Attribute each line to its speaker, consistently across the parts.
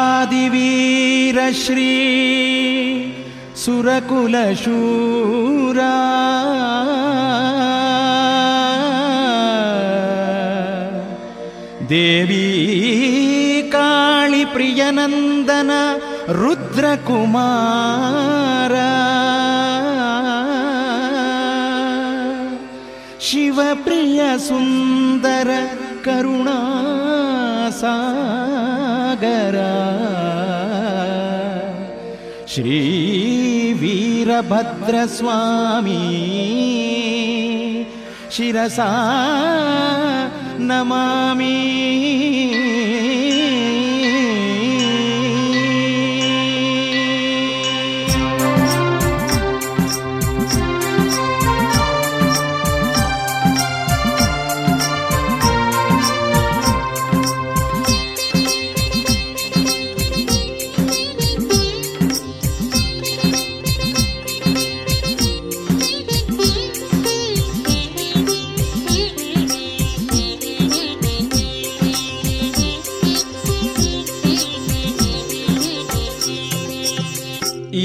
Speaker 1: ವೀರಾದಿವೀರ ಶ್ರೀ ಸುರಕುಲಶೂರ ದೇವಿ ಕಾಳಿ ಪ್ರಿಯನಂದನ ರುದ್ರಕುಮಾರ ಶಿವಪ್ರಿಯ ಸುಂದರ ಕರುಣಾ ಸಾಗರ ಶ್ರೀ ವೀರಭದ್ರ ಸ್ವಾಮಿ ಶಿರಸಾ ನಮಾಮಿ.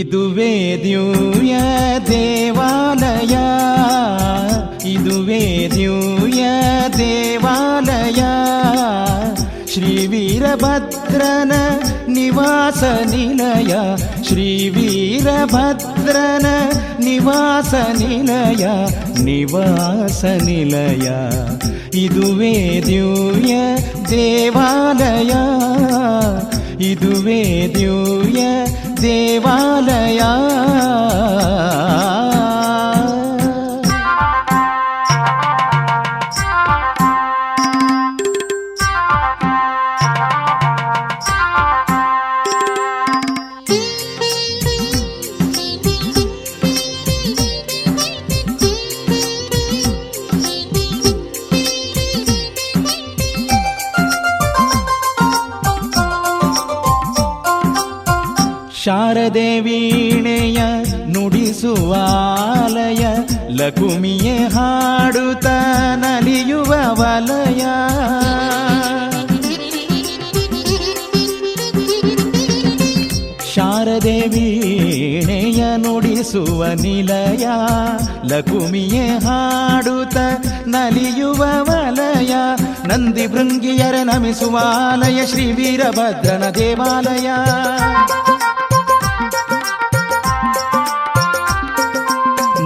Speaker 1: ಇದುವೇ ದಿವ್ಯ ದೇವಾಲಯ, ಇದುವೇ ದಿವ್ಯ ದೇವಾಲಯ, ಶ್ರೀ ವೀರಭದ್ರನ ನಿವಾಸ ನಿಲಯ, ಶ್ರೀ ವೀರಭದ್ರನ ನಿವಾಸ ನಿಲಯ, ನಿವಾಸ ನಿಲಯ. ಇದುವೇ ದಿವ್ಯ ದೇವಾಲಯ, ಇದುವೇ ದಿವ್ಯ ದೇವಾಲಯ. ಶಾರದೆ ವೀಣೆಯ ನುಡಿಸುವಾಲಯ, ಲಕುಮಿಯೇ ಹಾಡುತ್ತ ನಲಿಯುವ ವಲಯ. ಶಾರದೆ ವೀಣೆಯ ನುಡಿಸುವ ನಿಲಯ, ಲಕುಮಿಯೇ ಹಾಡುತ್ತ ನಲಿಯುವ ವಲಯ. ನಂದಿ ಭೃಂಗಿಯರ ನಮಿಸುವಾಲಯ, ಶ್ರೀ ವೀರಭದ್ರನ ದೇವಾಲಯ.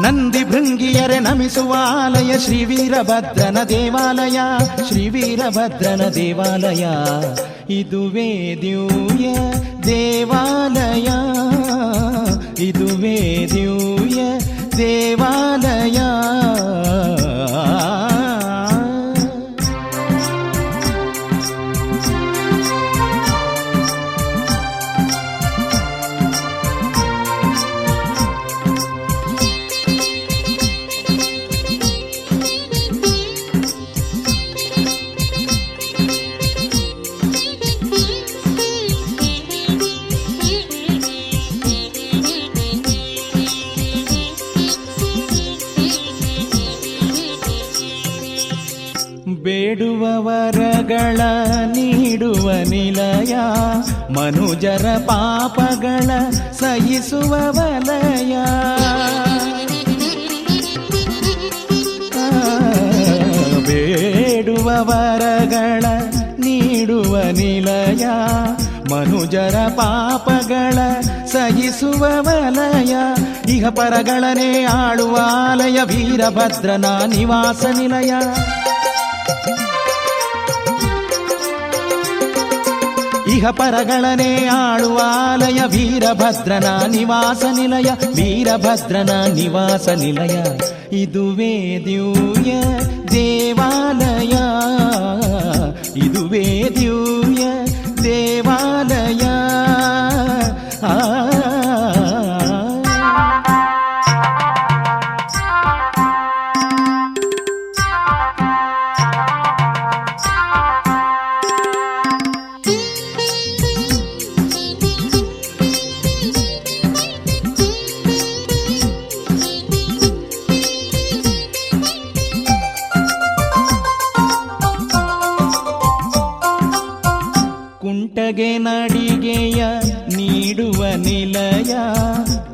Speaker 1: ನಂದಿ ಭೃಂಗಿಯರೆ ನಮಿಸುವಾಲಯ, ಶ್ರೀ ವೀರಭದ್ರನ ದೇವಾಲಯ, ಶ್ರೀ ವೀರಭದ್ರನ ದೇವಾಲಯ. ಇದುವೇ ದಿವ್ಯ ದೇವಾಲಯ, ಇದುವೇ ದಿವ್ಯ ದೇವಾಲಯ. ಬೇಡುವ ವರಗಳ ನೀಡುವ ನಿಲಯ, ಮನುಜರ ಪಾಪಗಳ ಸಹಿಸುವ ವಲಯ. ಬೇಡುವ ವರಗಳ ನೀಡುವ ನಿಲಯ, ಮನುಜರ ಪಾಪಗಳ ಸಹಿಸುವ ವಲಯ. ಇಹ ಪರಗಳನೆ ಆಳುವ ಆಲಯ, ವೀರಭದ್ರನ ನಿವಾಸ ನಿಲಯ. ಇಹ ಪರಗಳನೆ ಆಳುವ ಆಲಯ, ವೀರಭದ್ರನ ನಿವಾಸ ನಿಲಯ, ವೀರಭದ್ರನ ನಿವಾಸ ನಿಲಯ. ಇದುವೇ ದಿವ್ಯ ದೇವಾಲಯ, ಇದುವೇ ದಿವ್ಯ ದೇವಾಲಯ. ಕುಂಟಗೆ ನಡಿಗೆಯ ನೀಡುವ ನಿಲಯ,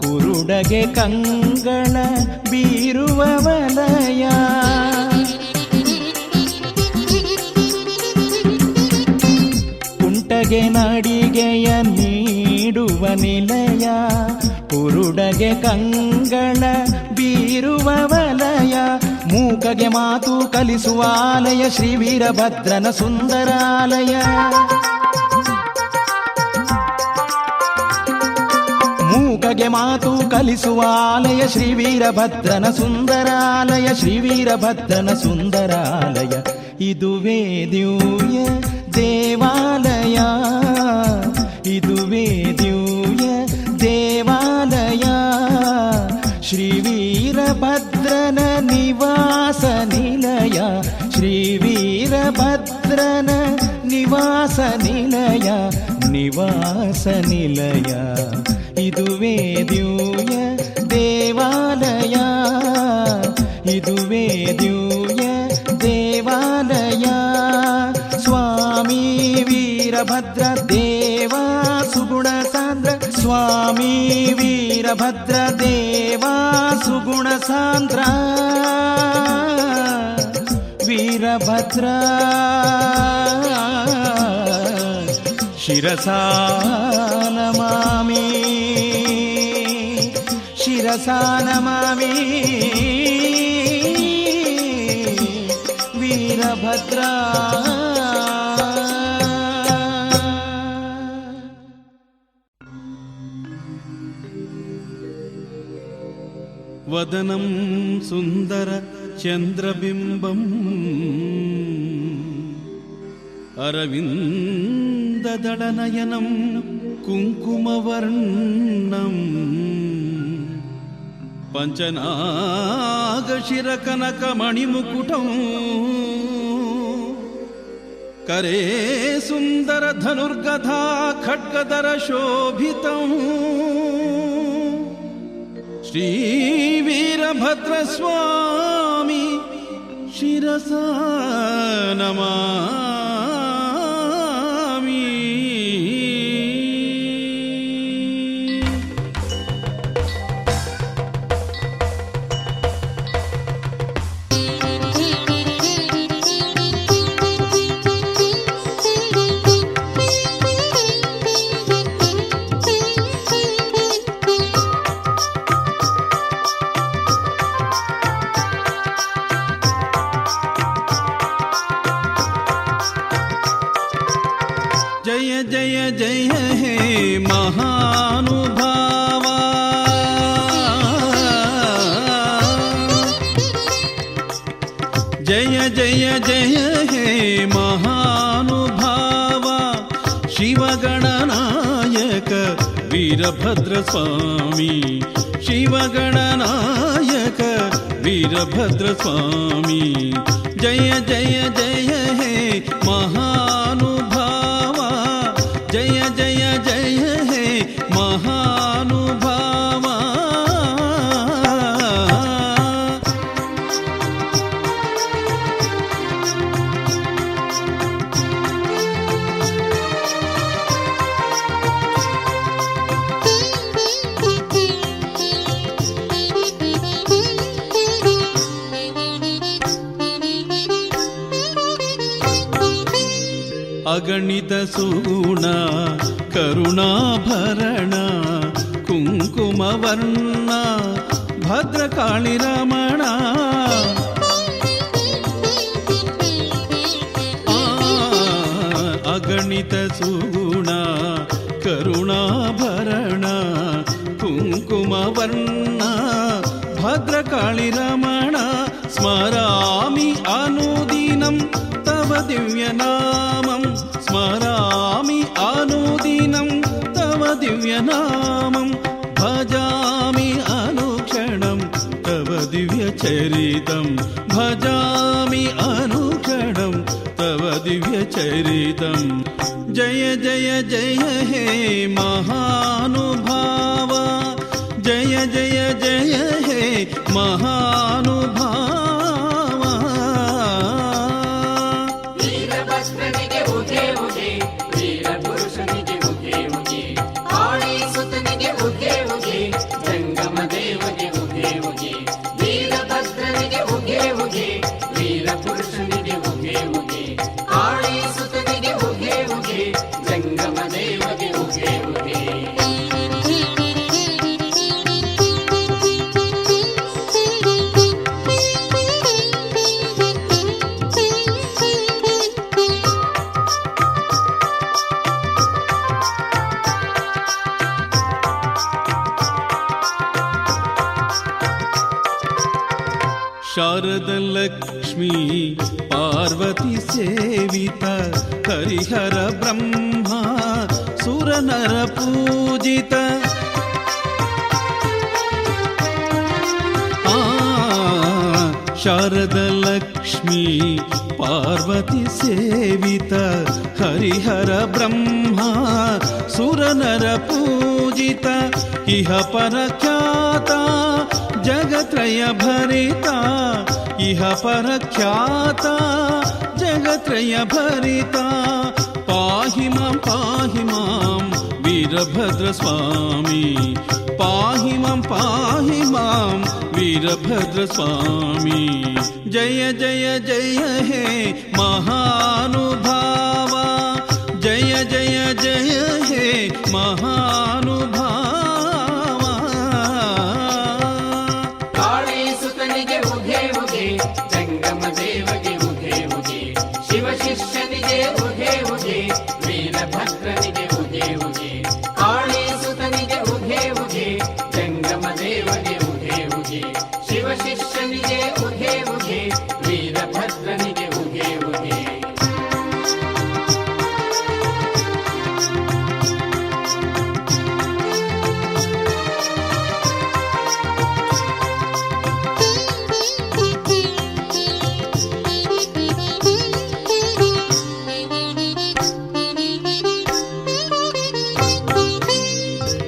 Speaker 1: ಕುರುಡಗೆ ಕಂಗಳ ಬೀರುವ ವಲಯ. ಕುಂಟಗೆ ನಡಿಗೆಯ ನೀಡುವ ನಿಲಯ, ಕುರುಡಗೆ ಕಂಗಳ ಬೀರುವ ವಲಯ. ಮೂಕಗೆ ಮಾತು ಕಲಿಸುವ ಆಲಯ, ಶ್ರೀ ವೀರಭದ್ರನ ಸುಂದರಾಲಯ. ಮೂಕಗೆ ಮಾತು ಕಲಿಸುವ ಆಲಯ, ಶ್ರೀ ವೀರಭದ್ರನ ಸುಂದರಾಲಯ, ಶ್ರೀ ವೀರಭದ್ರನ ಸುಂದರಾಲಯ. ಇದುವೇ ದಿವ್ಯ ದೇವಾಲಯ, ಇದುವೇ ದಿವ್ಯ ದೇವಾಲಯ. ಶ್ರೀ ವೀರಭದ್ರನ ನಿವಾಸ ನಿಲಯ, ಶ್ರೀ ವೀರಭದ್ರನ ನಿವಾಸ ನಿಲಯ, ನಿವಾಸ ನಿಲಯ. ಇದುವೇ ದಿವ್ಯ ದೇವಾಲಯ, ಇದುವೇ ದಿವ್ಯ ದೇವಾಲಯ. ಸ್ವಾಮಿ ವೀರಭದ್ರ ದೇವ ಸುಗುಣ ಸಾಂದ್ರ, ಸ್ವಾಮಿ ವೀರಭದ್ರ ದೇವ ಸುಗುಣ ಸಾಂದ್ರ. ವೀರಭದ್ರ ಶಿರಸಾ ನಮಾಮಿ, ಶಿರಸಾ ನಮಾಮಿ. ವೀರಭದ್ರ ವದನಂ ಸುಂದರ ಚಂದ್ರಬಿಂಬಂ, ಅರವಿಂದದಳನಯನಂ ಕುಂಕುಮವರ್ಣಂ, ಪಂಚನಾಗಶಿರಕನಕಮಣಿಮುಕುಟಂ, ಕರೇ ಸುಂದರ ಧನುರ್ಗಧಾ ಖಡ್ಗದರ ಶೋಭಿತಂ. ಶ್ರೀ ವೀರಭದ್ರ ಸ್ವಾಮಿ ಶಿರಸಾ ನಮಾಮಿ. ಜಯ ಜಯ ಜಯ ಹೇ ಮಹಾನುಭಾವ, ಜಯ ಜಯ ಜಯ ಹೇ ಮಹಾನುಭಾವ. ಶಿವಗಣನಾಯಕ ವೀರಭದ್ರ ಸ್ವಾಮಿ, ಶಿವಗಣನಾಯಕ ವೀರಭದ್ರ ಸ್ವಾಮಿ. ಜಯ ಜಯ ಜಯ ಹೇ ಮಹಾನುಭಾವ, ಜಯ ಜಯ ಜಯ ಹೇ ಮಹಾನುಭಾವ. ಅಗಣಿತ ಸುಗುಣ ಕರುಣಾಭರಣ ಕುಂಕುಮವರ್ಣ ಭದ್ರಕಾಳಿ ರಮಣ. ಅಗಣಿತ ಸುಗುಣ ಕರುಣಾಭರಣ ಕುಂಕುಮವರ್ಣ ಭದ್ರಕಾಳಿ ರಮಣ. ಸ್ಮರಾಮಿ ಅನುದಿನಂ ತವ ದಿವ್ಯನಾಮಂ, ಸ್ಮರಾಮಿ ಅನುದಿನಂ ತವ ದಿವ್ಯನಾಮಂ. ಭಜಾಮಿ ಅನುಕ್ಷಣಂ ತವ ದಿವ್ಯಚರಿತಂ, ಭಜಾಮಿ ಅನುಕ್ಷಣಂ ತವ ದಿವ್ಯಚರಿತಂ. ಜಯ ಜಯ ಜಯ ಹೇ ಮಹಾನುಭಾವ, ಜಯ ಜಯ ಜಯ ಹೇ ಮಹಾನುಭಾವ.
Speaker 2: ವೀರಭದ್ರನಿಗೆ ಉಜೆ ಉಜೆ, ವೀರ ಪುರುಷನಿಗೆ
Speaker 1: ಶಾರದಲಕ್ಷ್ಮೀ ಪಾರ್ವತಿ ಸೇವಿತ ಹರಿಹರ ಬ್ರಹ್ಮ ಸುರನರ ಪೂಜಿತ ಶಾರದಲಕ್ಷ್ಮೀ ಪಾರ್ವತಿ ಸೇವಿತ ಹರಿಹರ ಬ್ರಹ್ಮ ಸುರನರ ಪೂಜಿತ ಇಹ ಪರಖ್ಯಾತ ಜಗತ್ರಯ ಭರಿತ ಇಹ ಪರಖ್ಯಾತ ಜಗತ್ರಯ ಭರಿತ ಪಾಹಿ ಮಾಂ ವೀರಭದ್ರ ಸ್ವಾಮಿ ಪಾಹಿ ಮಾಂ ವೀರಭದ್ರ ಸ್ವಾಮಿ ಜಯ ಜಯ ಜಯ ಹೇ ಮಹಾನುಭಾವ ಜಯ ಜಯ ಜಯ ಹೇ ಮಹಾನುಭಾವ
Speaker 2: ಕಾಳೀಸುತನಿಗೆ ಉಘೆ ಉಘೆ ಜಂಗಮ ದೇವಗೆ ಉಘೆ ಉಘೆ ಶಿವ ಶಿಷ್ಯನಿಗೆ ಉಘೆ ಉಘೆ ವೀರಭದ್ರನಿಗೆ ಉಘೆ ಉಘೆ ಕಾಳೀಸುತನಿಗೆ ಉಘೆ ಉಘೆ ಜಂಗಮ ದೇವಗೆ ಉಘೆ ಉಘೆ ಶಿವ ಶಿಷ್ಯನಿಗೆ ಉಘೆ ಉಘೆ ವೀರಭದ್ರನಿಗೆ ಉಘೆ ಉಘೆ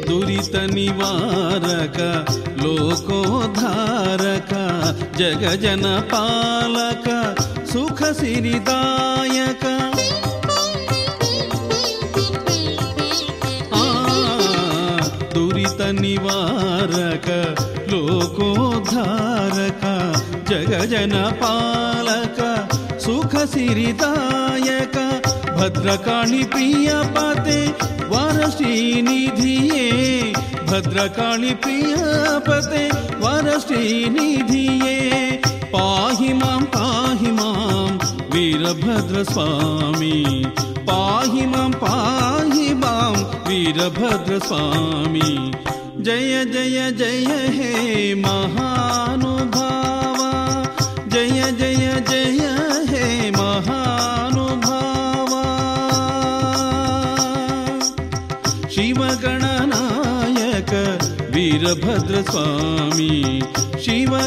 Speaker 1: ದುರಿತ ನಿವಾರಕ ಲೋಕೋದ್ಧಾರಕ ಜಗಜನ ಪಾಲಕ ಸುಖ ಸಿರಿದಾಯಕ ದುರಿತ ನಿವಾರಕ ಲೋಕೋದ್ಧಾರಕ ಜಗಜನ ಪಾಲಕ ಸುಖ ಸಿರಿದಾಯಕ ಭದ್ರಕಾಳಿ ಪ್ರಿಯ ಪತೆ ವರ ಶ್ರೀನಿಧಿಯೇ ಭದ್ರಕಾಳಿ ಪ್ರಿಯ ಪತೆ ವರ ಶ್ರೀನಿಧಿಯೇ ಪಾಹಿ ಮಾಂ ವೀರಭದ್ರ ಸ್ವಾಮಿ ಪಾಹಿ ಮಾಂ ವೀರಭದ್ರ ಸ್ವಾಮಿ ಜಯ ಜಯ ಜಯ ಹೇ ಮಹಾನುಭಾವ ಜಯ ಜಯ ಜಯ ಹೇ ಮಹಾನುಭಾವ ಶಿವಗಣನಾಯಕ ವೀರಭದ್ರ ಸ್ವಾಮಿ ಶಿವಗಣನಾಯಕ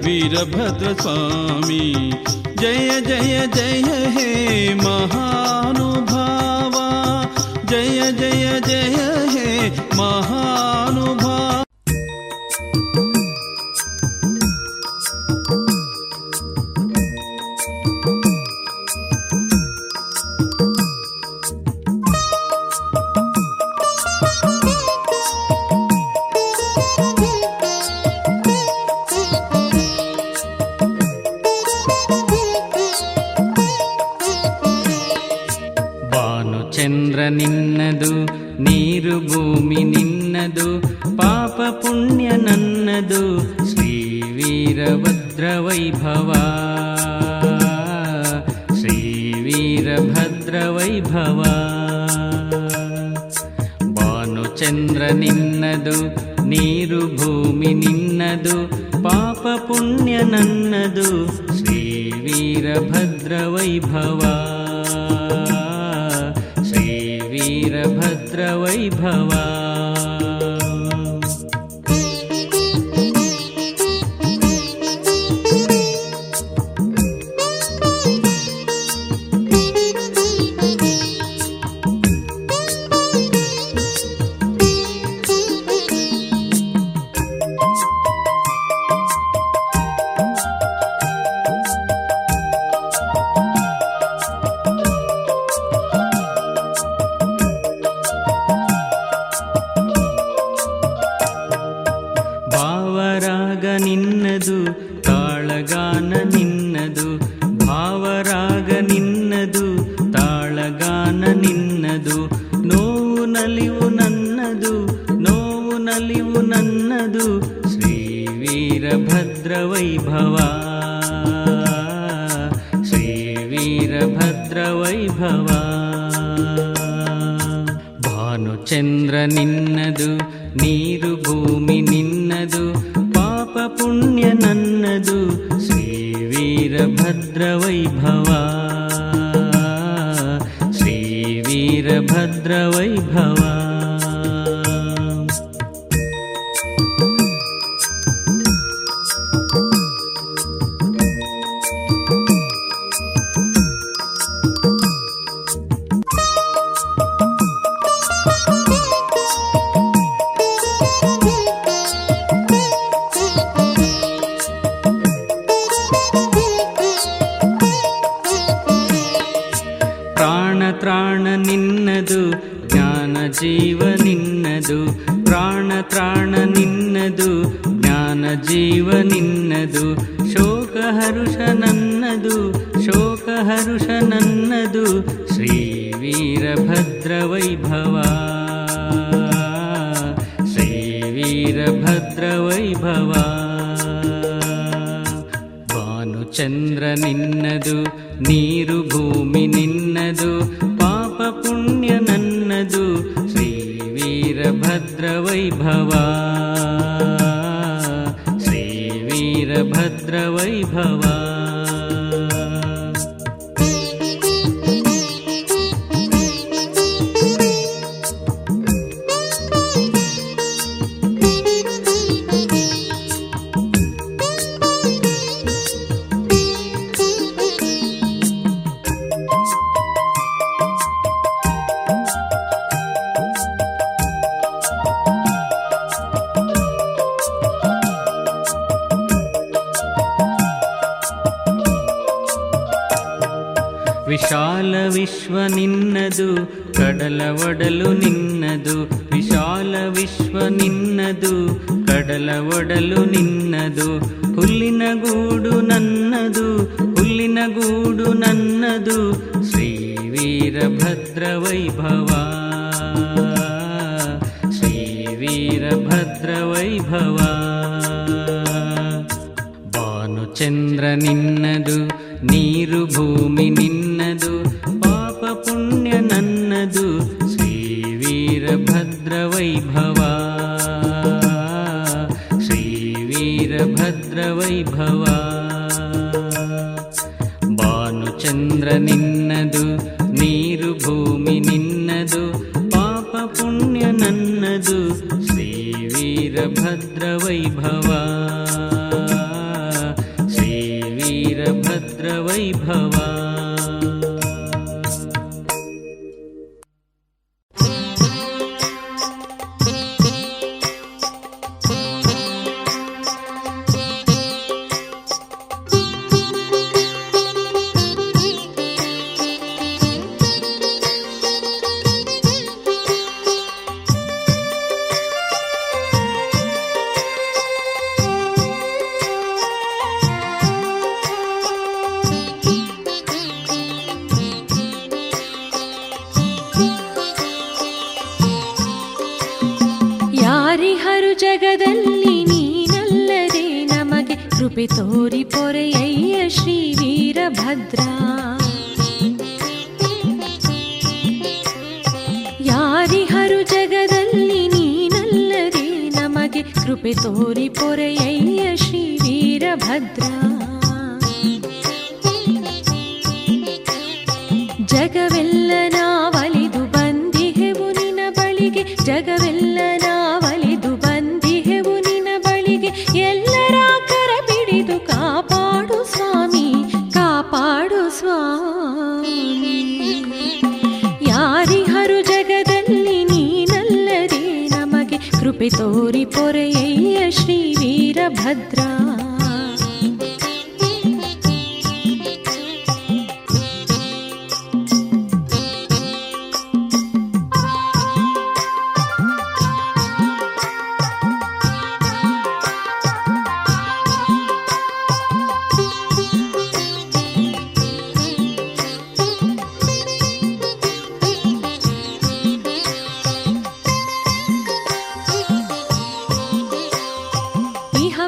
Speaker 1: ವೀರಭದ್ರ ಸ್ವಾಮಿ ಜಯ ಜಯ ಜಯ ಹೇ ಮಹಾನುಭಾವ ಜಯ ಜಯ ಜಯ ಹೇ ಮಹಾನುಭಾವ
Speaker 3: ಚಂದ್ರ ನಿನ್ನದು ನೀರು ಭೂಮಿ ನಿನ್ನದು ಪಾಪ ಪುಣ್ಯ ನನ್ನದು ಶ್ರೀ ವೀರಭದ್ರ ವೈಭವ ಶ್ರೀ ವೀರಭದ್ರ ವೈಭವ ಭಾನುಚಂದ್ರ ನಿನ್ನದು ನೀರು ಭೂಮಿ ನಿನ್ನದು ಪಾಪ ಪುಣ್ಯ ನನ್ನದು ಶ್ರೀ ವೀರಭದ್ರ ವೈಭವ ವೀರಭದ್ರ ವೈಭವ ಭಾವರಾಗ ನಿನ್ನದು ತಾಳಗಾನ ನಿನ್ನದು ಭಾವರಾಗ ನಿನ್ನದು ತಾಳಗಾನ ನಿನ್ನದು ನೋವು ನಲಿವು ನನ್ನದು ನೋವು ನಲಿವು ನನ್ನದು ಶ್ರೀ ವೀರಭದ್ರ ವೈಭವ ಶ್ರೀ ವೀರಭದ್ರ ವೈಭವ ಭಾನುಚಂದ್ರ ನಿನ್ನದು ನೀರು ಭೂಮಿ ನಿನ್ನದು ಪಾಪ ಪುಣ್ಯ ನನ್ನದು ಶ್ರೀ ವೀರಭದ್ರ ವೈಭವ ಶ್ರೀ ವೀರಭದ್ರ ವೈಭವ. ತ್ರಾಣ ನಿನ್ನದು ಜ್ಞಾನ ಜೀವ ನಿನ್ನದು ಪ್ರಾಣ ತ್ರಾಣ ನಿನ್ನದು ಜ್ಞಾನ ಜೀವ ನಿನ್ನದು ಶೋಕ ಹರುಷ ನನ್ನದು ಶೋಕ ಹರುಷ ನನ್ನದು ಶ್ರೀ ವೀರಭದ್ರ ವೈಭವ ಶ್ರೀ ವೀರಭದ್ರ ವೈಭವ. ಚಂದ್ರ ನಿನ್ನದು ನೀರು ಭೂಮಿ ನಿನ್ನದು ಪಾಪ ಪುಣ್ಯ ನನ್ನದು ಶ್ರೀ ವೀರಭದ್ರ ವೈಭವ ಶ್ರೀ ವೀರಭದ್ರ ವೈಭವ. ವಿಶಾಲ ವಿಶ್ವ ನಿನ್ನದು ಕಡಲ ಒಡಲು ನಿನ್ನದು ವಿಶಾಲ ವಿಶ್ವ ನಿನ್ನದು ಕಡಲ ಒಡಲು ನಿನ್ನದು ಹುಲ್ಲಿನ ಗೂಡು ನನ್ನದು ಹುಲ್ಲಿನ ಗೂಡು ನನ್ನದು ಶ್ರೀ ವೀರಭದ್ರ ವೈಭವ ಶ್ರೀ ವೀರಭದ್ರ ವೈಭವ. ಚಂದ್ರ ನಿನ್ನದು ನೀರು ಭೂಮಿ ನಿನ್ನದು ಪಾಪ ಪುಣ್ಯ ನನ್ನದು ಶ್ರೀ ವೀರಭದ್ರ ವೈಭವ ಶ್ರೀ ವೀರಭದ್ರ ವೈಭವ. ಭಾನುಚಂದ್ರ ನಿನ್ನದು ನೀರು ಭೂಮಿ ನಿನ್ನದು ಪಾಪ ಪುಣ್ಯ ನನ್ನದು ಶ್ರೀ ವೀರಭದ್ರ ವೈಭವ ವೀರಭದ್ರ ವೈಭವ.
Speaker 4: ಜಗದಲ್ಲಿ ನೀನಲ್ಲದೆ ನಮಗೆ ಕೃಪೆ ತೋರಿ ಪೊರೆಯಯ್ಯ ಶ್ರೀ ವೀರಭದ್ರ. ಯಾರಿಹರು ಜಗದಲ್ಲಿ ನೀನಲ್ಲದೆ ನಮಗೆ ಕೃಪೆ ತೋರಿ ಪೊರೆಯಯ್ಯ ಶ್ರೀ ವೀರಭದ್ರ. ಜಗವೆಲ್ಲ ನಾವಲಿದು ಬಂದಿಹೆವು ನಿನ ಬಳಿಗೆ, ಜಗವೆಲ್ಲ ನಾವಲಿದು ಬಂದಿಹೆವು ನಿನ ಬಳಿಗೆ. ಎಲ್ಲರ ಕರ ಬಿಡಿದು ಕಾಪಾಡು ಸ್ವಾಮಿ, ಕಾಪಾಡು ಸ್ವಾಮಿ. ಯಾರಿಹರು ಜಗದಲ್ಲಿ ನೀನಲ್ಲದೆ ನಮಗೆ ಕೃಪೆ ತೋರಿ ಪೊರೆಯಯ್ಯ ಶ್ರೀ ವೀರಭದ್ರ.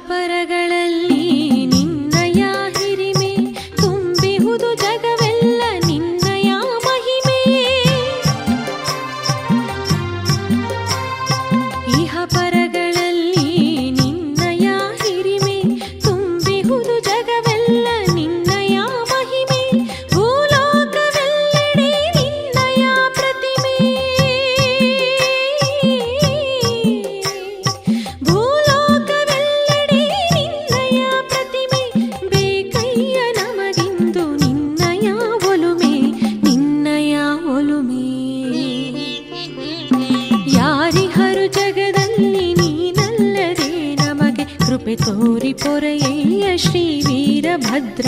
Speaker 4: ಪರಗಳ ಪೊರೆಯಯ್ಯ ಶ್ರೀ ವೀರಭದ್ರ.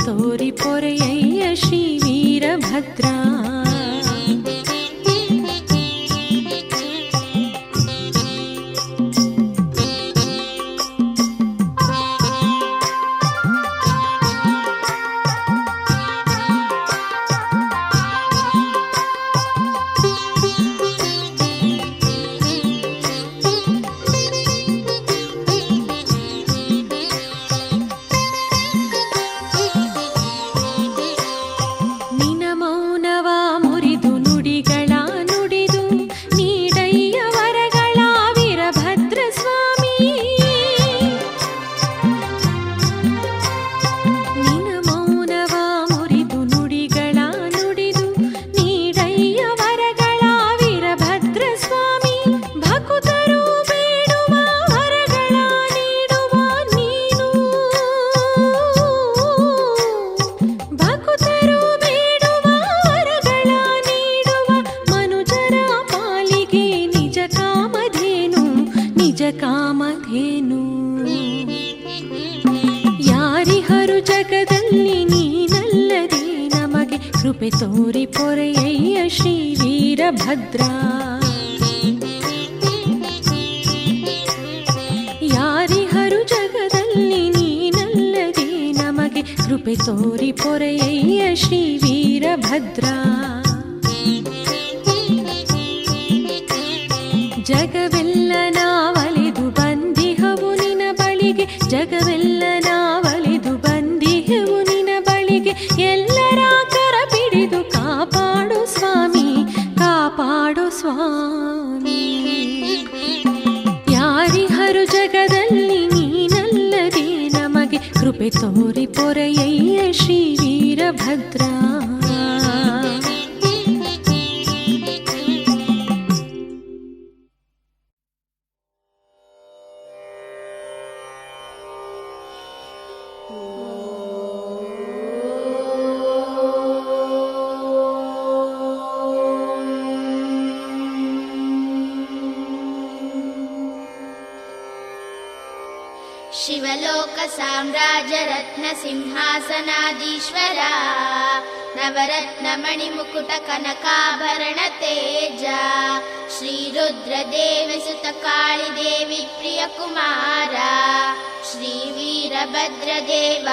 Speaker 4: ತೋರಿ ಪೊರೆಯಯ್ಯ ಶ್ರೀ ವೀರಭದ್ರ. ಕಾಮಧೇನು ಯಾರಿಹರು ಜಗದಲ್ಲಿ ನೀನಲ್ಲದೆ ನಮಗೆ ಕೃಪೆ ತೋರಿ ಪೊರೆಯಯ್ಯ ಶ್ರೀ ವೀರಭದ್ರ. ಯಾರಿಹರು ಜಗದಲ್ಲಿ ನೀನಲ್ಲದೆ ನಮಗೆ ಕೃಪೆ ತೋರಿ ಪೊರೆಯಯ್ಯ ಶ್ರೀ ವೀರಭದ್ರ. ಜಗವೆಲ್ಲ ನಾವಲಿದು ಬಂದಿಹವು ನಿನ ಬಳಿಗೆ, ಜಗವೆಲ್ಲ ನಾವಲಿದು ಬಂದಿಹವು ನಿನ ಬಳಿಗೆ. ಎಲ್ಲರ ಕರ ಹಿಡಿದು ಕಾಪಾಡು ಸ್ವಾಮಿ, ಕಾಪಾಡು ಸ್ವಾಮಿ. ಯಾರಿಹರು ಜಗದಲ್ಲಿ ನೀನಲ್ಲದೆ ನಮಗೆ ಕೃಪೆ ತೋರಿ ಪೊರೆಯಯ್ಯ ಶ್ರೀ ವೀರಭದ್ರ.
Speaker 5: ಶಿವಲೋಕ ಸಾಮ್ರಾಜ್ಯ ರತ್ನ ಸಿಂಹಾಸನಾಧೀಶ್ವರ, ನವರತ್ನ ಮಣಿಮುಕುಟ ಕನಕಾಭರಣ ತೇಜ, ಶ್ರೀ ರುದ್ರದೇವ ಸುತ ಕಾಳಿದೇವಿ ಪ್ರಿಯ ಕುಮಾರ, ಶ್ರೀ ವೀರಭದ್ರದೇವ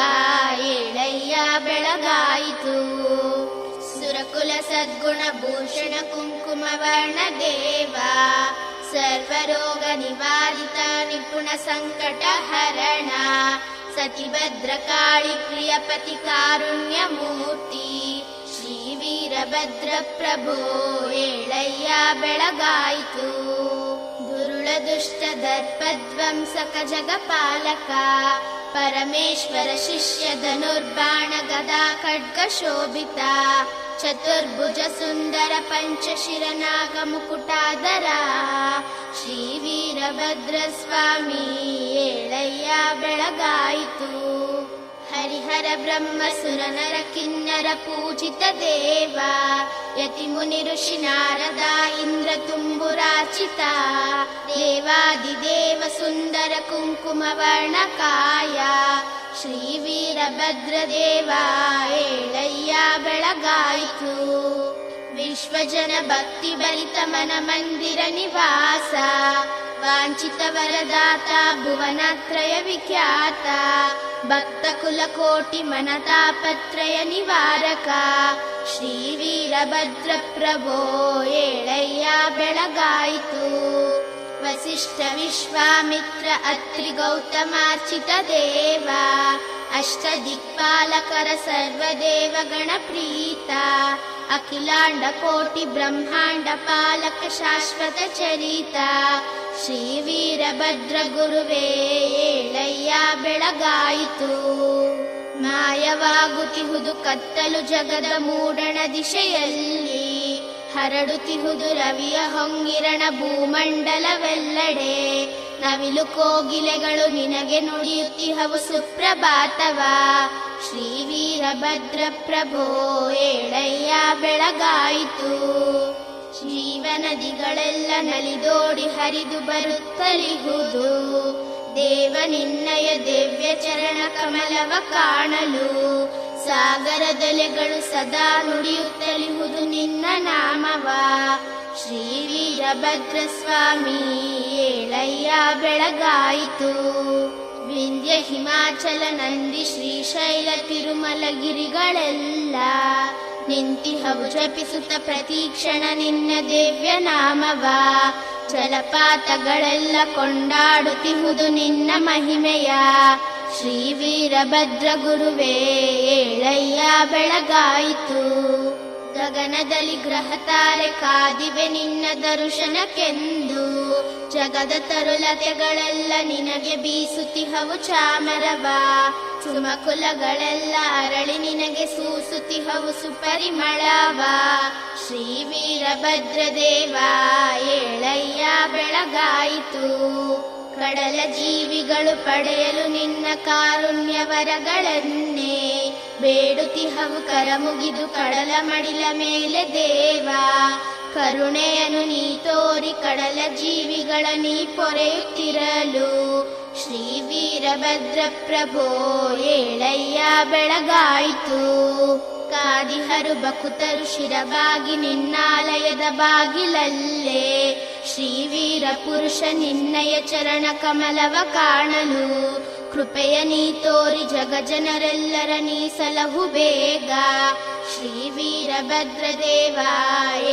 Speaker 5: ಏಳಯ್ಯ ಬೆಳಗಾಯಿತು. ಸುರಕುಲ ಸದ್ಗುಣ ಭೂಷಣ ಕುಂಕುಮ ವರ್ಣ ದೇವ, ಸರ್ವರೋಗ ನಿವಾರಿತ ನಿಪುಣ ಸಂಕಟ ಹರಣ, ಸತಿಭದ್ರ ಕಾಳಿ ಪ್ರಿಯಪತಿ ಕಾರುಣ್ಯ ಮೂರ್ತಿ, ಶ್ರೀ ವೀರಭದ್ರ ಪ್ರಭೋ ಏಳಯ್ಯ ಬೆಳಗಾಯಿತು. ದುರುಳ ದುಷ್ಟ ದರ್ಪಧ್ವಂಸಕ ಜಗಪಾಲಕ, ಪರಮೇಶ್ವರ ಶಿಷ್ಯ ಧನುರ್ಬಾಣ ಗದಾ ಖಡ್ಗ ಶೋಭಿತ, ಚತುರ್ಭುಜ ಸುಂದರ ಪಂಚಶಿರ ನಾಗ ಮುಕುಟಾದರ, ಶ್ರೀ ವೀರಭದ್ರ ಸ್ವಾಮಿ ಏಳಯ್ಯ ಬೆಳಗಾಯಿತು. ಹರಿಹರ ಬ್ರಹ್ಮ ಸುರ ನರ ಕಿನ್ನರ ಪೂಜಿತ ದೇವ ಯತಿ ಮುನಿ ಋಷಿ ನಾರದ ಇಂದ್ರ ತುಂಬುರಾಚಿತ ದೇವಾದಿದೇವ ಸುಂದರ ಕುಂಕುಮ ವರ್ಣಕಾಯ ಶ್ರೀ ವೀರಭದ್ರದೇವ ಏಳಯ್ಯ ಬೆಳಗಾಯಿತು. ವಿಶ್ವಜನ ಭಕ್ತಿ ಭರಿತ ಮನ ಮಂದಿರ ನಿವಾಸ ವಾಂಛಿತ ವರದಾತ ಭುವನತ್ರಯ ವಿಖ್ಯಾತ ಭಕ್ತ ಕುಲ ಕೋಟಿ ಮನ ತಾಪತ್ರಯ ನಿವಾರಕ ಶ್ರೀ ವೀರಭದ್ರ ಪ್ರಭೋ ಏಳಯ್ಯ ಬೆಳಗಾಯಿತು. ವಸಿಷ್ಠ ವಿಶ್ವಾಮಿತ್ರ ಅತ್ರಿ ಗೌತಮಾರ್ಚಿತ ದೇವ ಅಷ್ಟ ದಿಕ್ಪಾಲಕರ ಸರ್ವದೇವ ಗಣ ಪ್ರೀತ ಅಖಿಲಾಂಡ ಕೋಟಿ ಬ್ರಹ್ಮಾಂಡ ಪಾಲಕ ಶಾಶ್ವತ ಚರಿತ ಶ್ರೀ ವೀರಭದ್ರ ಗುರುವೇ ಏಳಯ್ಯ ಬೆಳಗಾಯಿತು. ಮಾಯವಾಗುತ್ತಿಹುದು ಕತ್ತಲು ಜಗದ ಮೂಡಣ ದಿಶೆಯಲ್ಲಿ ಹರಡುತ್ತಿಹುದು ರವಿಯ ಹೊಂಗಿರಣ ಭೂಮಂಡಲವೆಲ್ಲಡೆ ನವಿಲು ಕೋಗಿಲೆಗಳು ನಿನಗೆ ನುಡಿಯುತ್ತಿಹವು ಸುಪ್ರಭಾತವ ಶ್ರೀ ವೀರಭದ್ರ ಪ್ರಭೋ ಏಳಯ್ಯ ಬೆಳಗಾಯಿತು. ಜೀವನದಿಗಳೆಲ್ಲ ನಲಿದೋಡಿ ಹರಿದು ಬರುತ್ತಲಿಹುದು ದೇವ ನಿನ್ನಯ ದಿವ್ಯ ಚರಣ ಕಮಲವ ಕಾಣಲು ಸಾಗರದಲೆಗಳು ಸದಾ ನುಡಿಯುತ್ತಲಿಹುದು ನಿನ್ನ ನಾಮವ ಶ್ರೀ ವೀರಭದ್ರ ಸ್ವಾಮಿ ಏಳಯ್ಯ ಬೆಳಗಾಯಿತು. ವಿಂಧ್ಯ ಹಿಮಾಚಲ ನಂದಿ ಶ್ರೀಶೈಲ ತಿರುಮಲಗಿರಿಗಳೆಲ್ಲ ನಿಂತಿಹವು ಜಪಿಸುತ್ತ ಪ್ರತೀಕ್ಷಣ ನಿನ್ನ ದಿವ್ಯ ನಾಮವ ಜಲಪಾತಗಳೆಲ್ಲ ಕೊಂಡಾಡುತ್ತಿಹುದು ನಿನ್ನ ಮಹಿಮೆಯ ಶ್ರೀ ವೀರಭದ್ರ ಗುರುವೇ ಏಳಯ್ಯ ಬೆಳಗಾಯಿತು. ಗಗನದಲ್ಲಿ ಗ್ರಹ ತಾರೆ ಕಾದಿವೆ ನಿನ್ನ ದರ್ಶನಕ್ಕೆಂದು ಜಗದ ತರುಲತೆಗಳೆಲ್ಲ ನಿನಗೆ ಬೀಸುತ್ತಿಹವು ಚಾಮರವ ಸುಮಕುಲಗಳೆಲ್ಲ ಅರಳಿ ನಿನಗೆ ಸೂಸುತ್ತಿಹವು ಸುಪರಿಮಳವ ಶ್ರೀ ವೀರಭದ್ರ ದೇವ ಏಳಯ್ಯ ಬೆಳಗಾಯಿತು. ಕಡಲ ಜೀವಿಗಳು ಪಡೆಯಲು ನಿನ್ನ ಕಾರುಣ್ಯವರಗಳನ್ನೇ ಬೇಡುತ್ತಿಹವು ಕರಮುಗಿದು ಕಡಲ ಮಡಿಲ ಮೇಲೆ ದೇವ ಕರುಣೆಯನ್ನು ನೀ ತೋರಿ ಕಡಲ ಜೀವಿಗಳ ನೀ ಪೊರೆಯುತ್ತಿರಲು ಶ್ರೀ ವೀರಭದ್ರ ಪ್ರಭೋ ಏಳಯ್ಯ ಬೆಳಗಾಯಿತು. ಕಾದಿಹರು ಬಕುತರು ಶಿರಬಾಗಿ ನಿನ್ನಾಲಯದ ಬಾಗಿಲಲ್ಲೇ ಶ್ರೀ ವೀರ ಪುರುಷ ನಿನ್ನಯ ಚರಣ ಕಮಲವ ಕಾಣಲು ಕೃಪೆಯ ನೀ ತೋರಿ ಜಗ ಜನರೆಲ್ಲರ ನೀ ಸಲಹು ಬೇಗ ಶ್ರೀ ವೀರಭದ್ರ ದೇವ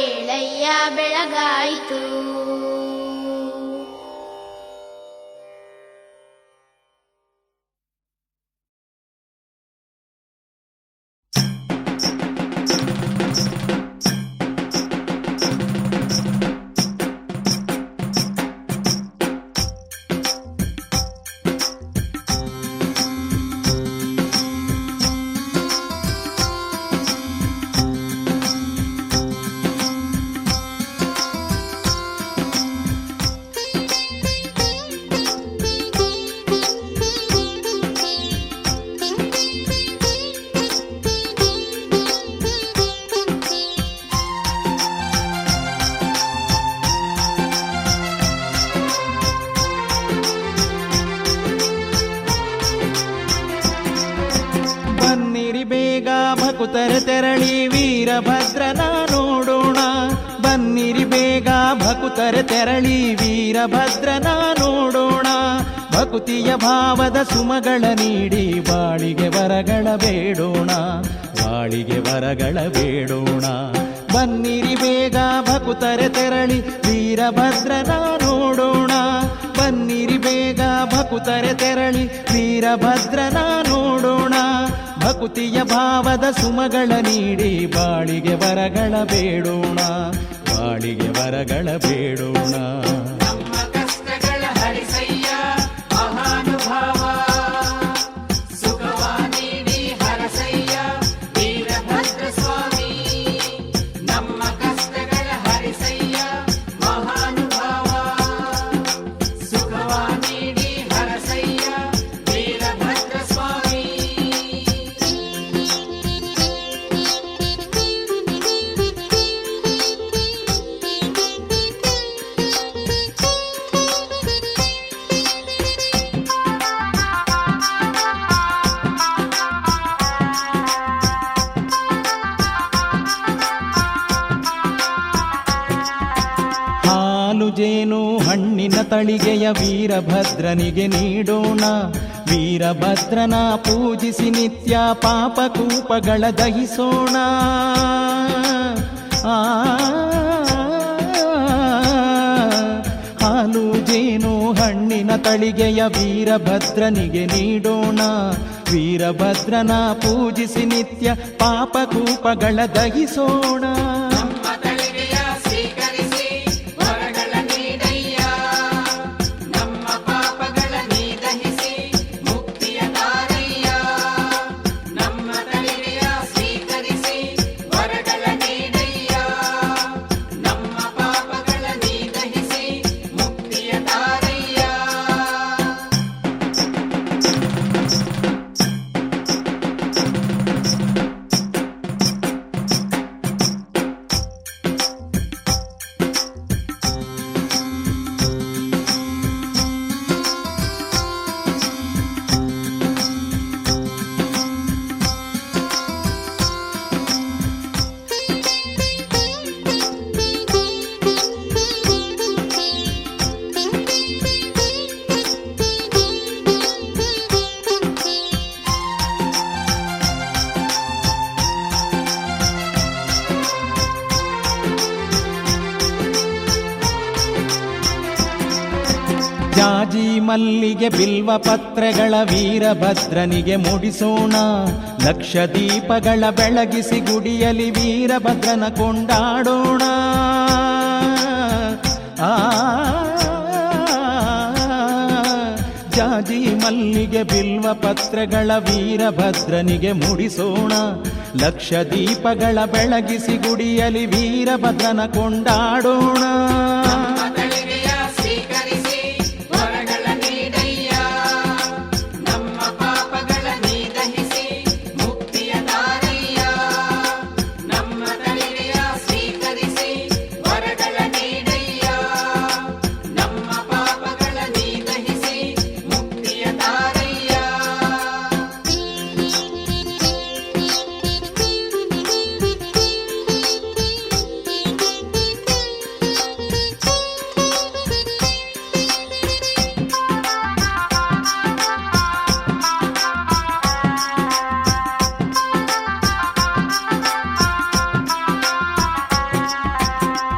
Speaker 5: ಏಳಯ್ಯ ಬೆಳಗಾಯಿತು.
Speaker 1: ಭಕುತರೆ ತೆರಳಿ ವೀರಭದ್ರನ ನೋಡೋಣ. ಬನ್ನಿರಿ ಬೇಗ ಭಕುತರೆ ತೆರಳಿ ವೀರಭದ್ರನ ನೋಡೋಣ. ಭಕುತಿಯ ಭಾವದ ಸುಮಗಳ ನೀಡಿ ಬಾಳಿಗೆ ವರಗಳ ಬೇಡೋಣ, ಬಾಳಿಗೆ ವರಗಳ ಬೇಡೋಣ. ಬನ್ನಿರಿ ಬೇಗ ಭಕುತರೆ ತೆರಳಿ ವೀರಭದ್ರನ ನೋಡೋಣ. ಬನ್ನಿರಿ ಬೇಗ ಭಕುತರೆ ತೆರಳಿ ವೀರಭದ್ರನ ನೋಡೋಣ. ಭಕುತಿಯ ಭಾವದ ಸುಮಗಳ ನೀಡಿ ಬಾಳಿಗೆ ವರಗಳ ಬೇಡೋಣ, ಬಾಳಿಗೆ ವರಗಳ ಬೇಡೋಣ.
Speaker 2: ನಮ್ಮ ಕಷ್ಟಗಳ ಹರಿಸಯ್ಯ ಮಹಾನುಭಾವ, ಸುಖವ ನೀಡಿ ಹರಸಯ್ಯ ವೀರಭದ್ರ ಸ್ವಾಮಿ. ನಮ್ಮ ಕಷ್ಟಗಳ ಹರಿಸಯ್ಯ ಮಹಾನುಭಾವ, ಸುಖವ ನೀಡಿ ಹರಸಯ್ಯ ವೀರಭದ್ರ ಸ್ವಾಮಿ.
Speaker 1: ಹಾಲು ಜೇನು ಹಣ್ಣಿನ ತಳಿಗೆಯ ವೀರಭದ್ರನಿಗೆ ನೀಡೋಣ. ವೀರಭದ್ರನ ಪೂಜಿಸಿ ನಿತ್ಯ ಪಾಪಕೂಪಗಳ ದಹಿಸೋಣ. ಹಾಲು ಜೇನು ಹಣ್ಣಿನ ತಳಿಗೆಯ ವೀರಭದ್ರನಿಗೆ ನೀಡೋಣ. ವೀರಭದ್ರನ ಪೂಜಿಸಿ ನಿತ್ಯ ಪಾಪಕೂಪಗಳ ದಹಿಸೋಣ.
Speaker 2: ನಮ್ಮ ತಳಿಗೆಯ ಸ್ವೀಕರಿಸಿ ವರಗಳ ನೀಡಯ್ಯ, ನಮ್ಮ ಪಾಪಗಳ ನೀ ದಹಿಸಿ ಮುಕ್ತಿಯ ತಾರಯ್ಯ. ನಮ್ಮ ತಳಿಗೆಯ ಸ್ವೀಕರಿಸಿ ವರಗಳ ನೀಡಯ್ಯ, ನಮ್ಮ ಪಾಪಗಳ ನೀ ದಹಿಸಿ ಮುಕ್ತಿಯ ತಾರಯ್ಯ.
Speaker 1: ಜಾಜಿ ಮಲ್ಲಿಗೆ ಬಿಲ್ವ ಪತ್ರೆಗಳ ವೀರಭದ್ರನಿಗೆ ಮುಡಿಸೋಣ. ಲಕ್ಷ ದೀಪಗಳ ಬೆಳಗಿಸಿ ಗುಡಿಯಲಿ ವೀರಭದ್ರನ ಕೊಂಡಾಡೋಣ. ಜಾಜಿ ಮಲ್ಲಿಗೆ ಬಿಲ್ವ ಪತ್ರೆಗಳ ವೀರಭದ್ರನಿಗೆ ಮುಡಿಸೋಣ. ಲಕ್ಷ ದೀಪಗಳ ಬೆಳಗಿಸಿ ಗುಡಿಯಲಿ ವೀರಭದ್ರನ ಕೊಂಡಾಡೋಣ.
Speaker 2: ನಮ್ಮ ತಳಿಗೆಯ ಸ್ವೀಕರಿಸಿ ವರಗಳ ನೀಡಯ್ಯ, ನಮ್ಮ ಪಾಪಗಳ ನೀ ದಹಿಸಿ ಮುಕ್ತಿಯ ತಾರಯ್ಯ. ನಮ್ಮ ತಳಿಗೆಯ ಸ್ವೀಕರಿಸಿ ವರಗಳ ನೀಡಯ್ಯ, ನಮ್ಮ ಪಾಪಗಳ ನೀ ದಹಿಸಿ ಮುಕ್ತಿಯ ತಾರಯ್ಯ.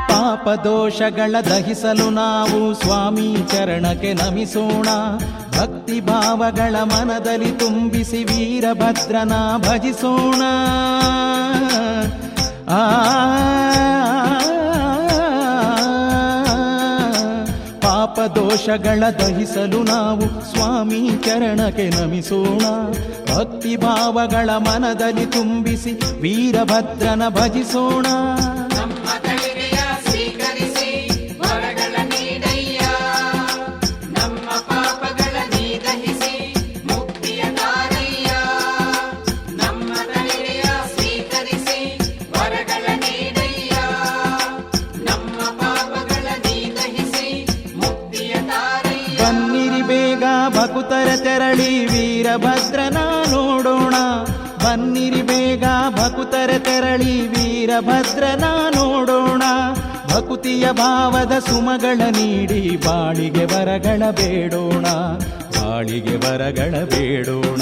Speaker 1: ಪಾಪದೋಷಗಳ ದಹಿಸಲು ನಾವು ಸ್ವಾಮಿ ಚರಣಕ್ಕೆ ನಮಿಸೋಣ. ಭಕ್ತಿ ಭಾವಗಳ ಮನದಲ್ಲಿ ತುಂಬಿಸಿ ವೀರಭದ್ರನ ಭಜಿಸೋಣ. ಪಾಪದೋಷಗಳ ದಹಿಸಲು ನಾವು ಸ್ವಾಮಿ ಚರಣಕ್ಕೆ ನಮಿಸೋಣ. ಭಕ್ತಿ ಭಾವಗಳ ಮನದಲ್ಲಿ ತುಂಬಿಸಿ ವೀರಭದ್ರನ ಭಜಿಸೋಣ.
Speaker 2: ನಮ್ಮ ತಳಿಗೆಯ ಸ್ವೀಕರಿಸಿ ವರಗಳ ನೀಡಯ್ಯ, ನಮ್ಮ ಪಾಪಗಳ ನೀ ದಹಿಸಿ ಮುಕ್ತಿಯ ತಾರಯ್ಯ. ನಮ್ಮ ತಳಿಗೆಯ ಸ್ವೀಕರಿಸಿ ವರಗಳ ನೀಡಯ್ಯ, ನಮ್ಮ ಪಾಪಗಳ ನೀ ದಹಿಸಿ ಮುಕ್ತಿಯ ತಾರಯ್ಯ.
Speaker 1: ಬನ್ನಿರಿ ಬೇಗ ಭಕುತರ ತೆರಳಿ ವೀರಭದ್ರನ ನೋಡೋಣ. ಬನ್ನಿರಿ ಬೇಗ ಭಕುತರ ತೆರಳಿ ವೀರಭದ್ರನ ನೋಡೋಣ. ಭಕುತಿಯ ಭಾವದ ಸುಮಗಳ ನೀಡಿ ಬಾಳಿಗೆ ವರಗಳ ಬೇಡೋಣ. ಬಾಳಿಗೆ ವರಗಳ ಬೇಡೋಣ.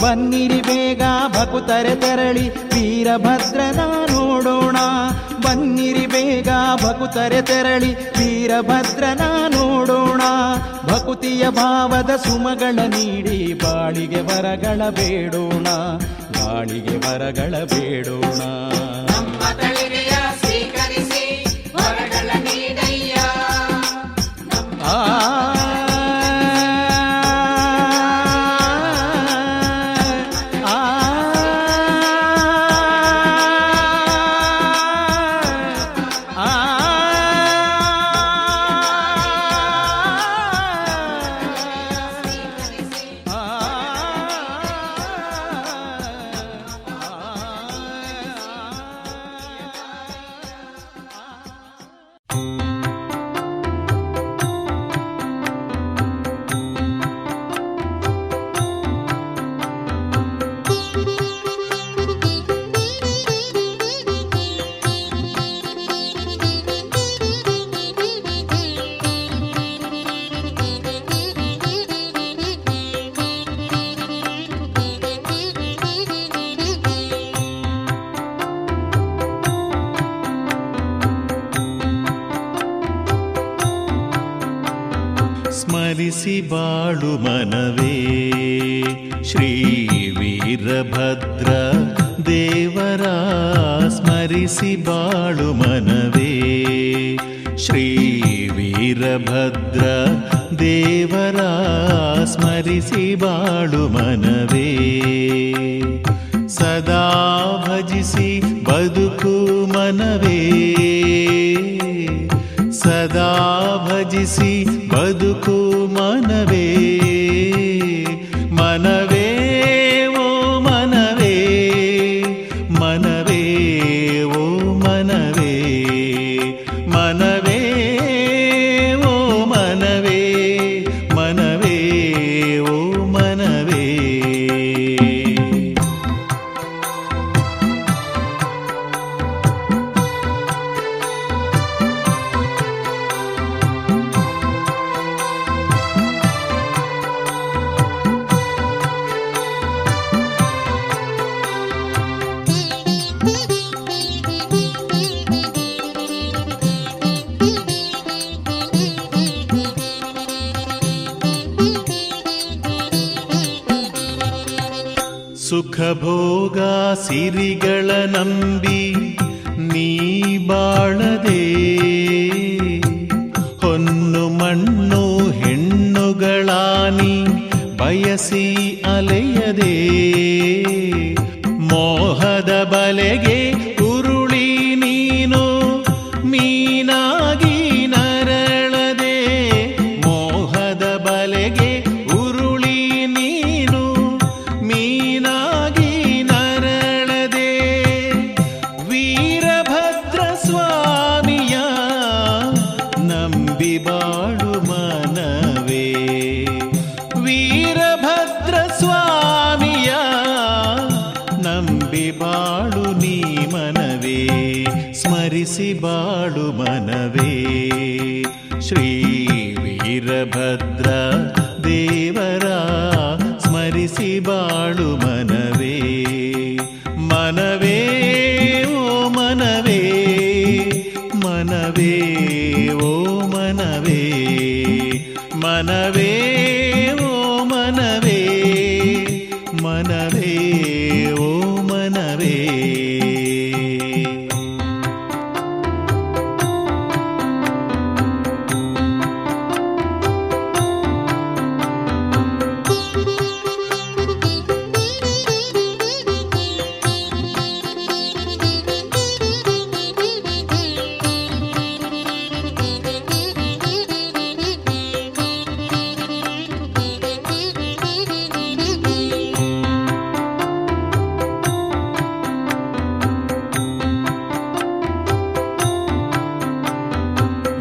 Speaker 1: ಬನ್ನಿರಿ ಬೇಗ ಭಕುತರ ತೆರಳಿ ವೀರಭದ್ರನ ನೋಡೋಣ. ಬನ್ನಿರಿ ಬೇಗ ಭಕುತರ ತೆರಳಿ ವೀರಭದ್ರನ ನೋಡೋಣ. ಭಕುತಿಯ ಭಾವದ ಸುಮಗಳ ನೀಡಿ ಬಾಳಿಗೆ ವರಗಳ ಬೇಡೋಣ. ಬಾಳಿಗೆ ವರಗಳ ಬೇಡೋಣ.
Speaker 2: ನಮ್ಮ ತಳಿಗೆಯ ಸ್ವೀಕರಿಸಿ ವರಗಳ ನೀಡಯ್ಯ, ನಮ್ಮ
Speaker 1: ಆ ಸ್ಮರಿಸಿ ಬಾಳು ಮನವೇ ಶ್ರೀ ವೀರಭದ್ರ ದೇವರ ಸ್ಮರಿಸಿ ಬಾಳು ಮನವೇ ಶ್ರೀ ವೀರಭದ್ರ ದೇವರ ಸ್ಮರಿಸಿ ಬಾಳು ಮನವೇ ಸದಾ ಭಜಿಸಿ ಬದುಕು ಮನವೇ ಸದಾ ಭಜಿಸಿ ಬದುಕು ಮನವೇ ಮನವೇ ಓ ಮನವೇ ಮನವೇ ಓ ಮನವೇ ಮನವೇ ಓ ಮನವೇ ಮನವೇ ಓ ಮನವೇ ಸುಖ ಭೋಗ ಸಿರಿಗಳ ನಂಬಿ ನೀ ಬಾಳದೆ ಹೊನ್ನು ಮಣ್ಣು ಹೆಣ್ಣುಗಳಾನಿ ಬಯಸಿ ಅಲೆಯದೆ ಮೋಹದ ಬಲೆಗೆ ಉರುಳಿ ನೀನು ಮೀನಾಗಿ ನರಳದೆ ಮೋಹದ ಬಲೆಗೆ ಉರುಳಿ ನೀನು ಮೀನಾಗಿ ನರಳದೆ ವೀರಭದ್ರ ಸ್ವಾಮಿಯ ನಂಬಿ ಬಾಳು ಮನವೇ ವೀರಭದ್ರ ಸ್ವಾಮಿಯ ನಂಬಿ ಬಾಳು ನೀ ಮನವೇ ಸ್ಮರಿಸಿ ಬಾಳು ಮನವೇ ಶ್ರೀ ವೀರಭದ್ರ ದೇವರ ಸ್ಮರಿಸಿ ಬಾಳು ಮನವೇ ಮನವೇ ಓ ಮನವೇ ಮನವೇ ಓ ಮನವೇ ಮನವೇ ಓ ಮನವೇ ಮನವೇ ಓ ಮನವೇ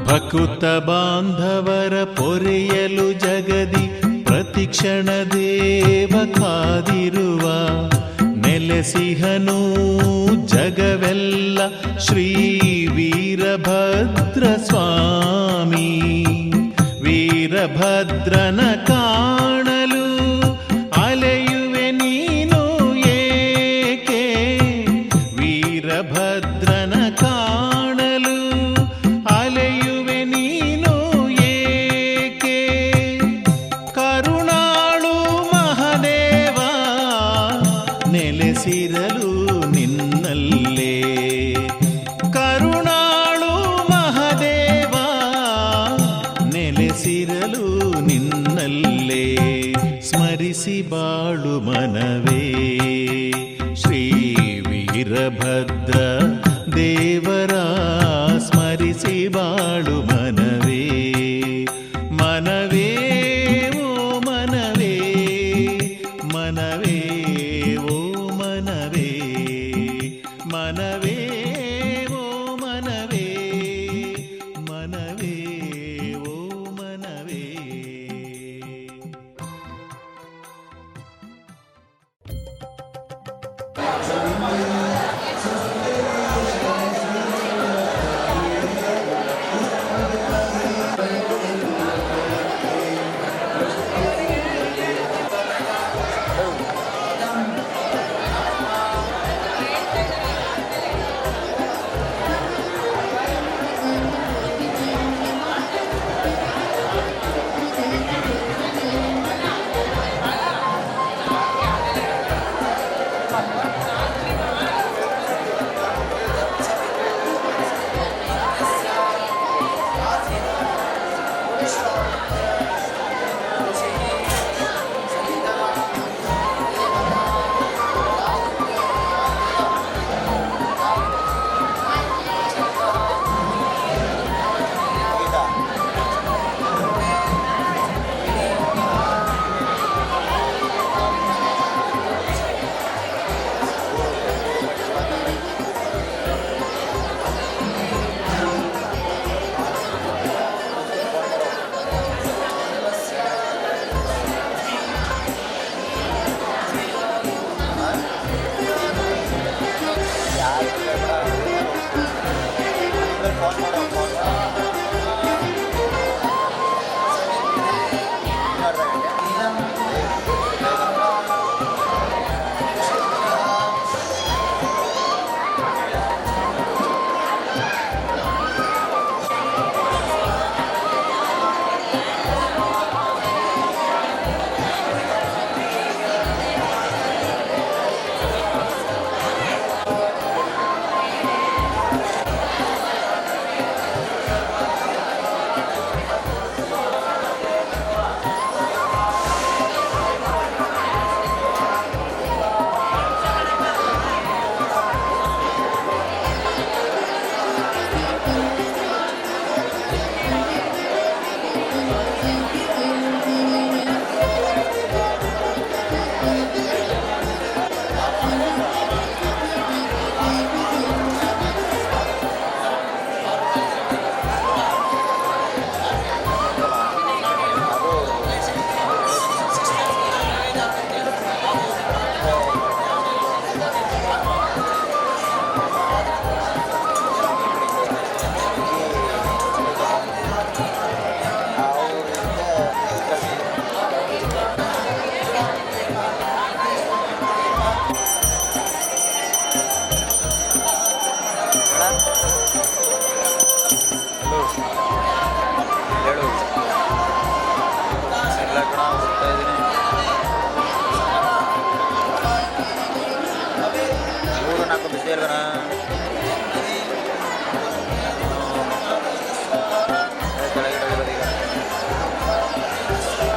Speaker 1: ಭಕುತ ಬಾಂಧವರ ಪೊರೆಯಲು ಜಗದಿ ಪ್ರತಿಕ್ಷಣ ದೇವ ಕಾದಿರುವ ನೆಲೆಸಿಹನು ಜಗವೆಲ್ಲ ಶ್ರೀ ವೀರಭದ್ರ ಸ್ವಾಮಿ ವೀರಭದ್ರನ ಕಾಣಲು ಅಲೆಯುವೆ ನೀನು ಏಕೆ ವೀರಭದ್ರನ ಕಾಣಲು ಅಲೆಯುವೆ ನೀನು ಏಕೆ ಕರುಣಾಳು ಮಹದೇವ ನೆಲೆಸಿರಲು ನಿನ್ನಲ್ಲೇ ಕರುಣಾಳು ಮಹದೇವ ನೆಲೆಸಿರಲು ನಿನ್ನಲ್ಲೇ ಸ್ಮರಿಸಿ ಬಾಳು ಮನವೇ ಶ್ರೀ ವೀರಭದ್ರ ದೇವರ ಸ್ಮರಿಸಿ ಬಾಳು ಮನವೇ ಮನವೇ ಓ ಮನವೇ ಮನವೇ ಓ ಮನವೇ ಮನವೇ ಓ ಮನವೇ ಮನವೇ ಓ ಮನವೇ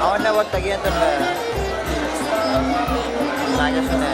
Speaker 6: ಅವನ್ನೇ ಹೋಗಿ ತೆಗಿ ಅಂತಂದ್ರೆ ನಾಗೇಶನೇ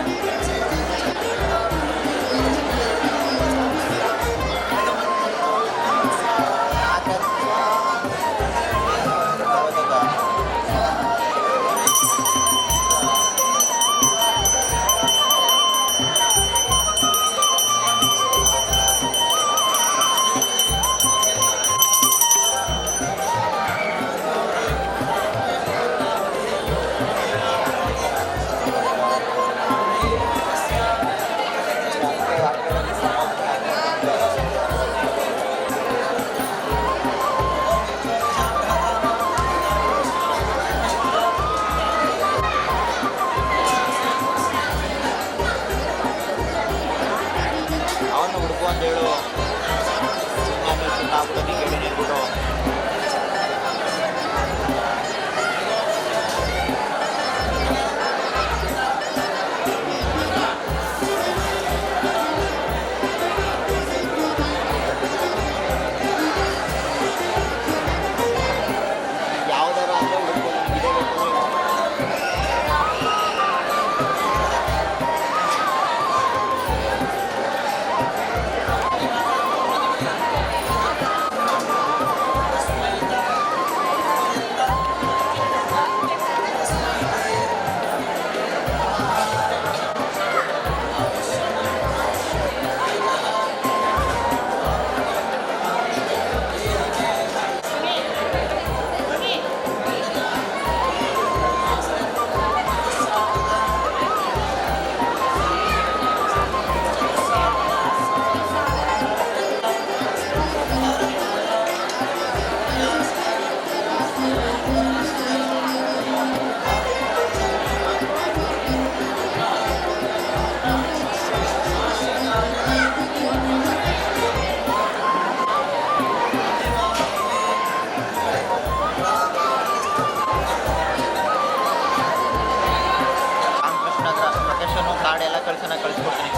Speaker 6: ಕಳಿಸ್ಕೊಡ್ತೀನಿ.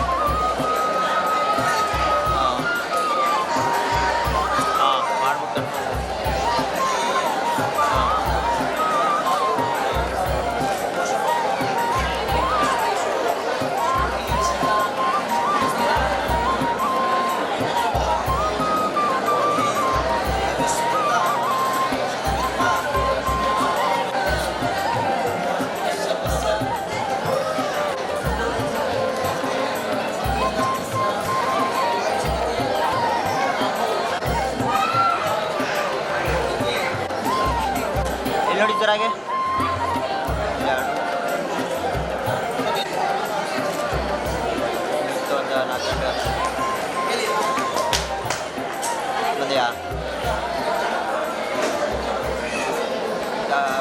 Speaker 6: ಮಾಡ್ಬಿಟ್ಟು ನೋಡಿ ಜರಾಗೆ ಬಂದೆಯಾ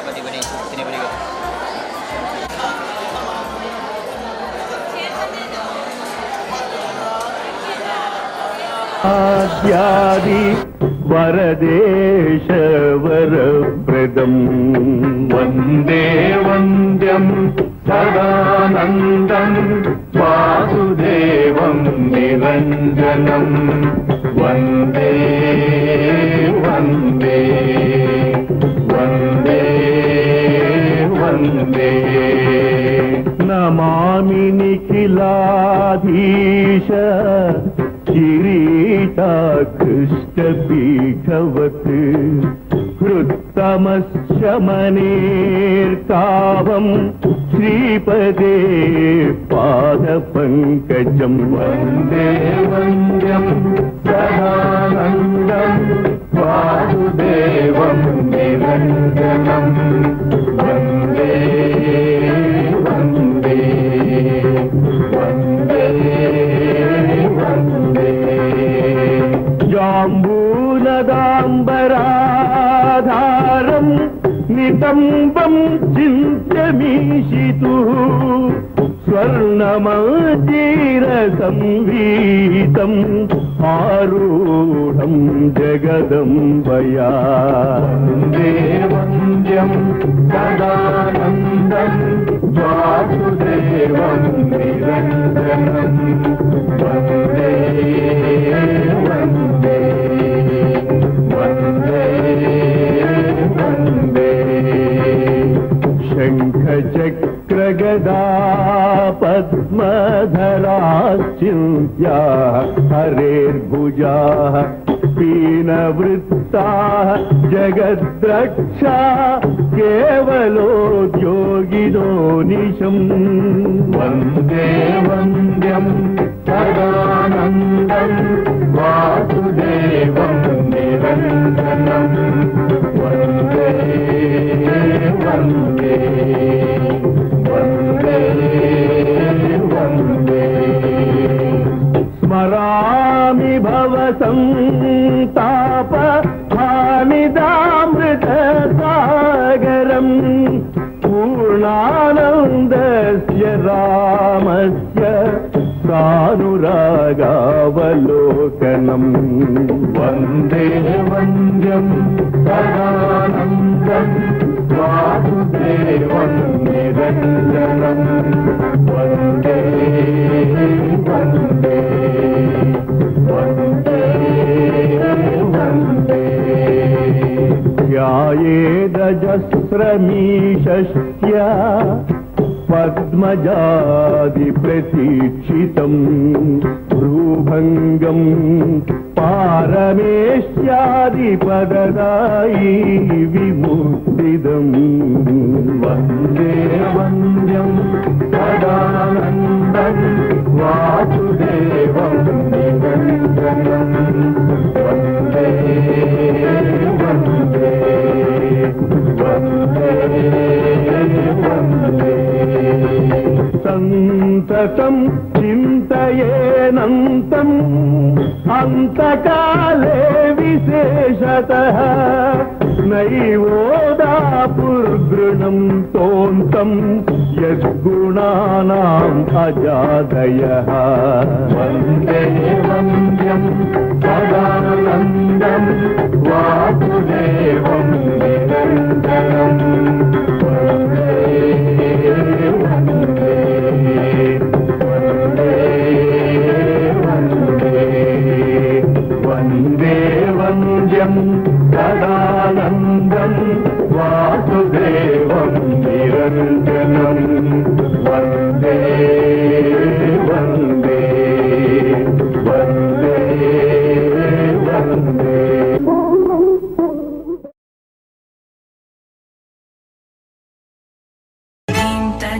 Speaker 6: ಬನ್ನಿ ಬನ್ನಿ ತಿನ್ನಿ ಬನ್ನಿ
Speaker 1: ಆದ್ಯಾದಿ ವರದೇಶವರಪ್ರದಂ ವಂದೇ ವಂದ್ಯಂ ಸದಾನಂದಂ ವಾಸುದೇವಂ ನಿರಂಜನಂ ವಂದೇ ವಂದೇ ವಂದೇ ವಂದೇ ನಮಾಮಿ ನಿಖಿಲಾಧೀಶ किरीटाकृष्टपीठवत् हृत्तमशमनेर्तावं श्रीपदे पादपङ्कजं वन्दे वन्द्यं सदानन्दं वासुदेवं निरञ्जनं वन्दे वन्दे वन्दे वन्दे जाम्बूनदाम्बराधारं नितम्बं चिन्त्यमीशितुः स्वर्णमञ्जीरसंवीतं आरूढं जगदम्बया वन्दे वन्द्यं सदानन्दं
Speaker 7: वासुदेवं निरञ्जनं वन्दे वन्दे वन्दे वन्दे शङ्खचक्रगदा पद्मधराश्चिन्त्याः हरेर्भुजाः पीनवृत्ताः जगद्रक्षा केवलोद्योगिनो निशम् वन्दे वन्द्यं सदानन्दं वासुदेवं निरञ्जनं वन्दे वन्दे वन्दे वन्दे स्मरामि भवसन्ताप हानिदामृतसागरम् पूर्णानन्दस्य रामस्य सानुरागावलोकनम् वन्दे वन्द्यं सदानन्दं वासुदेवं निरञ्जनं वन्दे वन्दे वन्दे वन्दे ध्यायेदजस्रमीशस्त्या पद्मजादिप्रतीक्षितं भ्रूभङ्गं पारमेश्यादिपददायी विमुक्तिदम् वन्दे वन्द्यं सदानन्दं वासुदेवं निरञ्जनं वन्दे वन्दे वन्दे वन्दे सन्ततं चिन्तयेनन्तम् अन्तकाले विशेषतः नैवोदापुर्गृणं तोन्तं यद्गुणानाम् अजादयः वन्दे वन्द्यं सदानन्दं वासुदेवं निरञ्जनं वन्दे वन्दे वन्दे वन्दे वन्दे वन्द्यं सदानन्दं वासुदेवं निरञ्जनं वन्दे वन्दे वन्दे वन्दे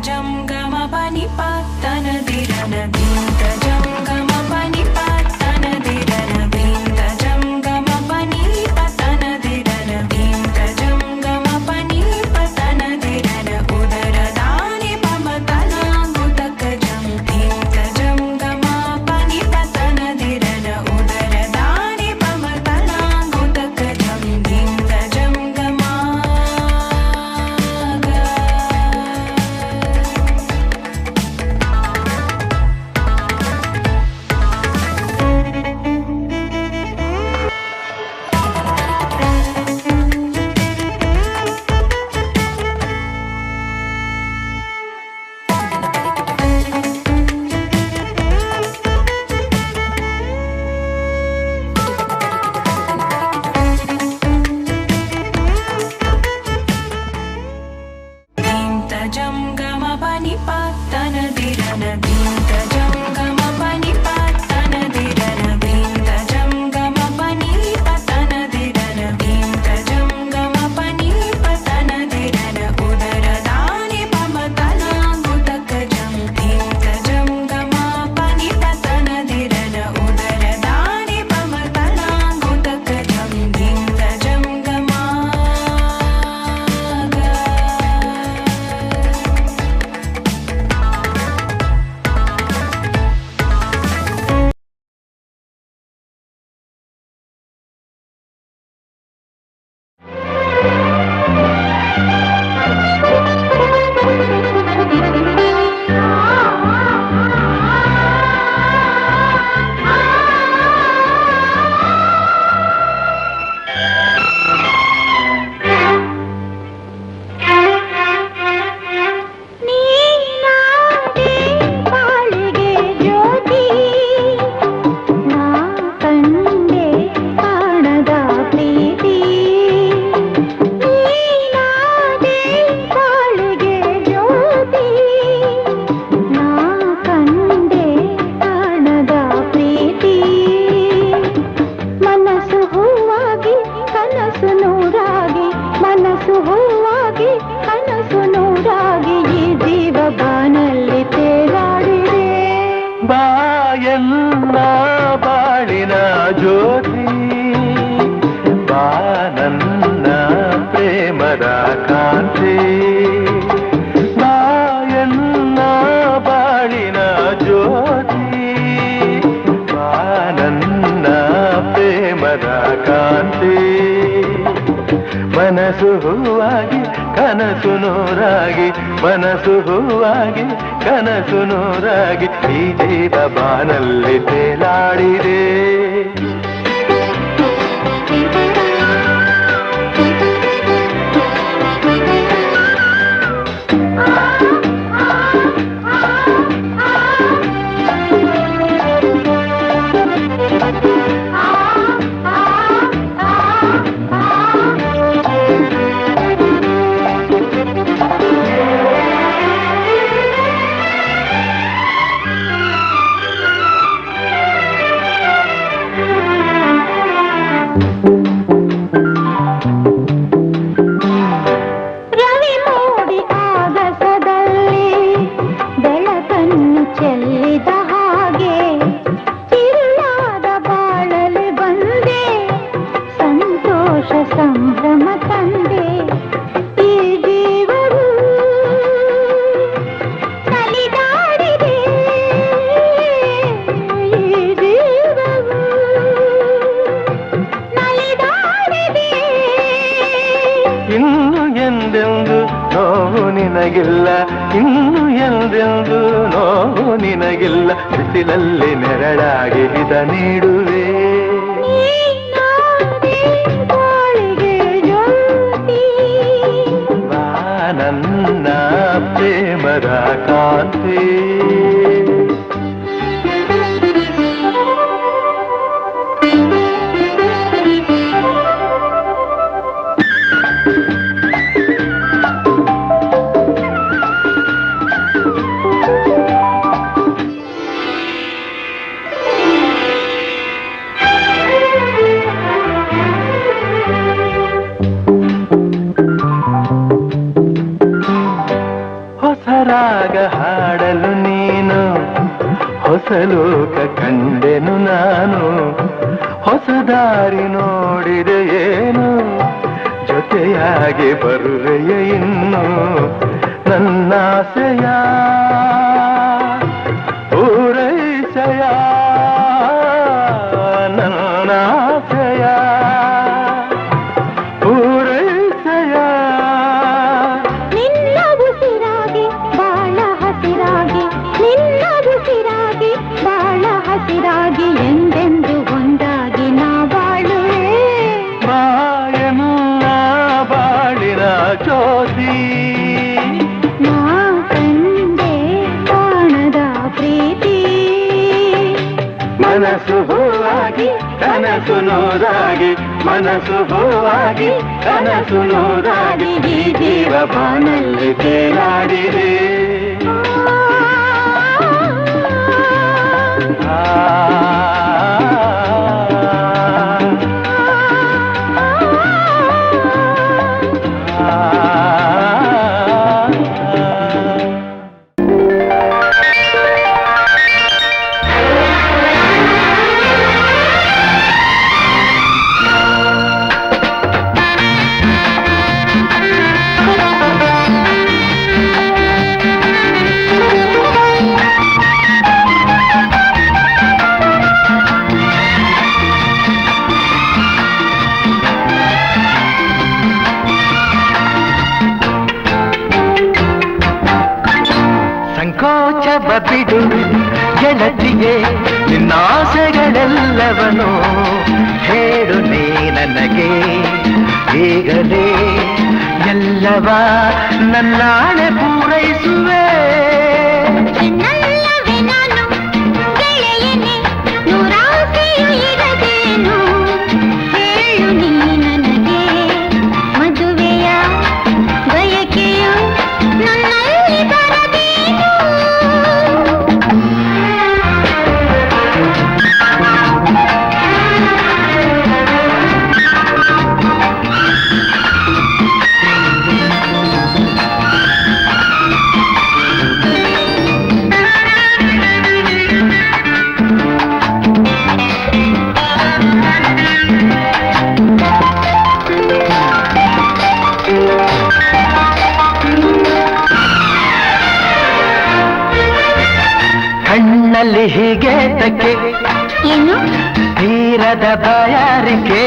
Speaker 8: जं गमपनि पात्तन दिरन भिन्त जं गमपनि पात्तन दिरन भिन्त जं गमपनि पतन दिरन भिन्त जं गमपनि पतन दिरन उदरदानि पमतना गुतक
Speaker 9: ಹೂವಾಗಿ ಕನಸು ನೂರಾಗಿ ಈ ಜೀವ ಬಾನಲ್ಲಿ ತೇಲಾಡಿದೆ.
Speaker 7: ಬಾಯನ್ನ ಬಾಳಿನ ಜ್ಯೋತಿ, ಬಾನನ್ನ ಪ್ರೇಮದ ಕಾಂತಿ. ಬಾಯನ್ನ ಬಾಳಿನ ಜ್ಯೋತಿ, ಬಾನನ್ನ ಪ್ರೇಮದ ಕಾಂತಿ. ಮನಸ್ಸು ಹೂವಾಗಿ ಕನಸು ನೂರಾಗಿ, ಮನಸ್ಸು ಹೂವಾಗಿ ಕನಸು ನೂರಾಗಿ ಈ ಜೀವ ಬಾನಲ್ಲಿ ತೇಲಾಡಿದೆ.
Speaker 9: ರವಿ ಮೂಡಿ ಆಗಸದಲ್ಲಿ ಬೆಳಕನ್ನು ಚೆಲ್ಲಿದ ಹಾಗೆ ತಿರುಳಾದ ಬಾಳಲು ಬಂದೆ, ಸಂತೋಷ ಸಂಭ್ರಮ ತಂದೆ. ಈ ಜೀವವು ನಲಿದಾಡಿದೆ, ಈ ಜೀವವು ನಲಿದಾಡಿದೆ.
Speaker 7: ಇನ್ನು ಎಂದೆಂದು ನೋವು ನಿನಗಿಲ್ಲ, ಇನ್ನು ಎಂದೆಂದು ನೋವು ನಿನಗಿಲ್ಲ. ಬಿಸಿಲಲ್ಲಿ ನೆರಳಾಗಿ ಹಿತ ನೀಡುವೆ.
Speaker 9: ನೀನಾದೆ ಬಾಳಿಗೆ ಜ್ಯೋತಿ,
Speaker 7: ನನ್ನ ಪ್ರೇಮದ ಕಾಂತಿ. ಹೊಸರಾಗ ಹಾಡಲು ನೀನು, ಹೊಸ ಲೋಕ ಕಂಡೆನು ನಾನು. ಹೊಸ ದಾರಿ ನೋಡಿದೆ ಏನು, ಜೊತೆಯಾಗಿ ಬರುವೆಯ ಇನ್ನು. ನನ್ನಾಸೆಯ ಪೂರೈಸೆಯ, ನನ್ನಾಸೆಯ ಪೂರೈಸೆಯ.
Speaker 9: ನಿನ್ನ ಉಸಿರಾಗಿ ಬಾಳ ಹಸಿರಾಗಿ, ನಿನ್ನ ಉಸಿರಾಗಿ ಬಾಳ ಹಸಿರಾಗಿ ಎಂದೆಂದು ಒಂದಾಗಿ ನಾ ಬಾಳುವೆ.
Speaker 7: ಬಾಯನ್ನ ಬಾಳಿನ ಜ್ಯೋತಿ,
Speaker 9: ನಾ ಕಂಡೆ ಕಾಣದ ಪ್ರೀತಿ.
Speaker 7: ಮನಸ್ಸು ಹೂವಾಗಿ ಕನಸು ನೂರಾಗಿ, ಮನಸ್ಸು ಹೂವಾಗಿ ಕನಸು ನೂರಾಗಿ ಈ ಜೀವ ಬಾನಲ್ಲಿ ತೇಲಾಡಿದೆ. ಸಂಕೋಚವ ಬಿಡು ಗೆಳತಿಗೆ, ನಿನ್ನಾಸೆಗಳೆಲ್ಲವನು ಹೇಳು ನೀ ನನಗೆ. ಈಗಲೇ ಎಲ್ಲವ ನನ್ನಾಣೆ ಪೂರೈಸುವೆ.
Speaker 9: ನನ್ನಲ್ಲವೇ ನಾನು ಗೆಳೆಯನೇ, ನೂರಾಸೆಯು ಇರದೇನು. ಹೇಳು ನೀ ನನಗೆ ಮದುವೆಯ ಬಯಕೆಯು ನನ್ನಲ್ಲಿ ಬರದೇನು.
Speaker 7: ತಕ್ಕೆ
Speaker 9: ಏನು
Speaker 7: ತೀರದ ಬಾಯಾರಿಕೆ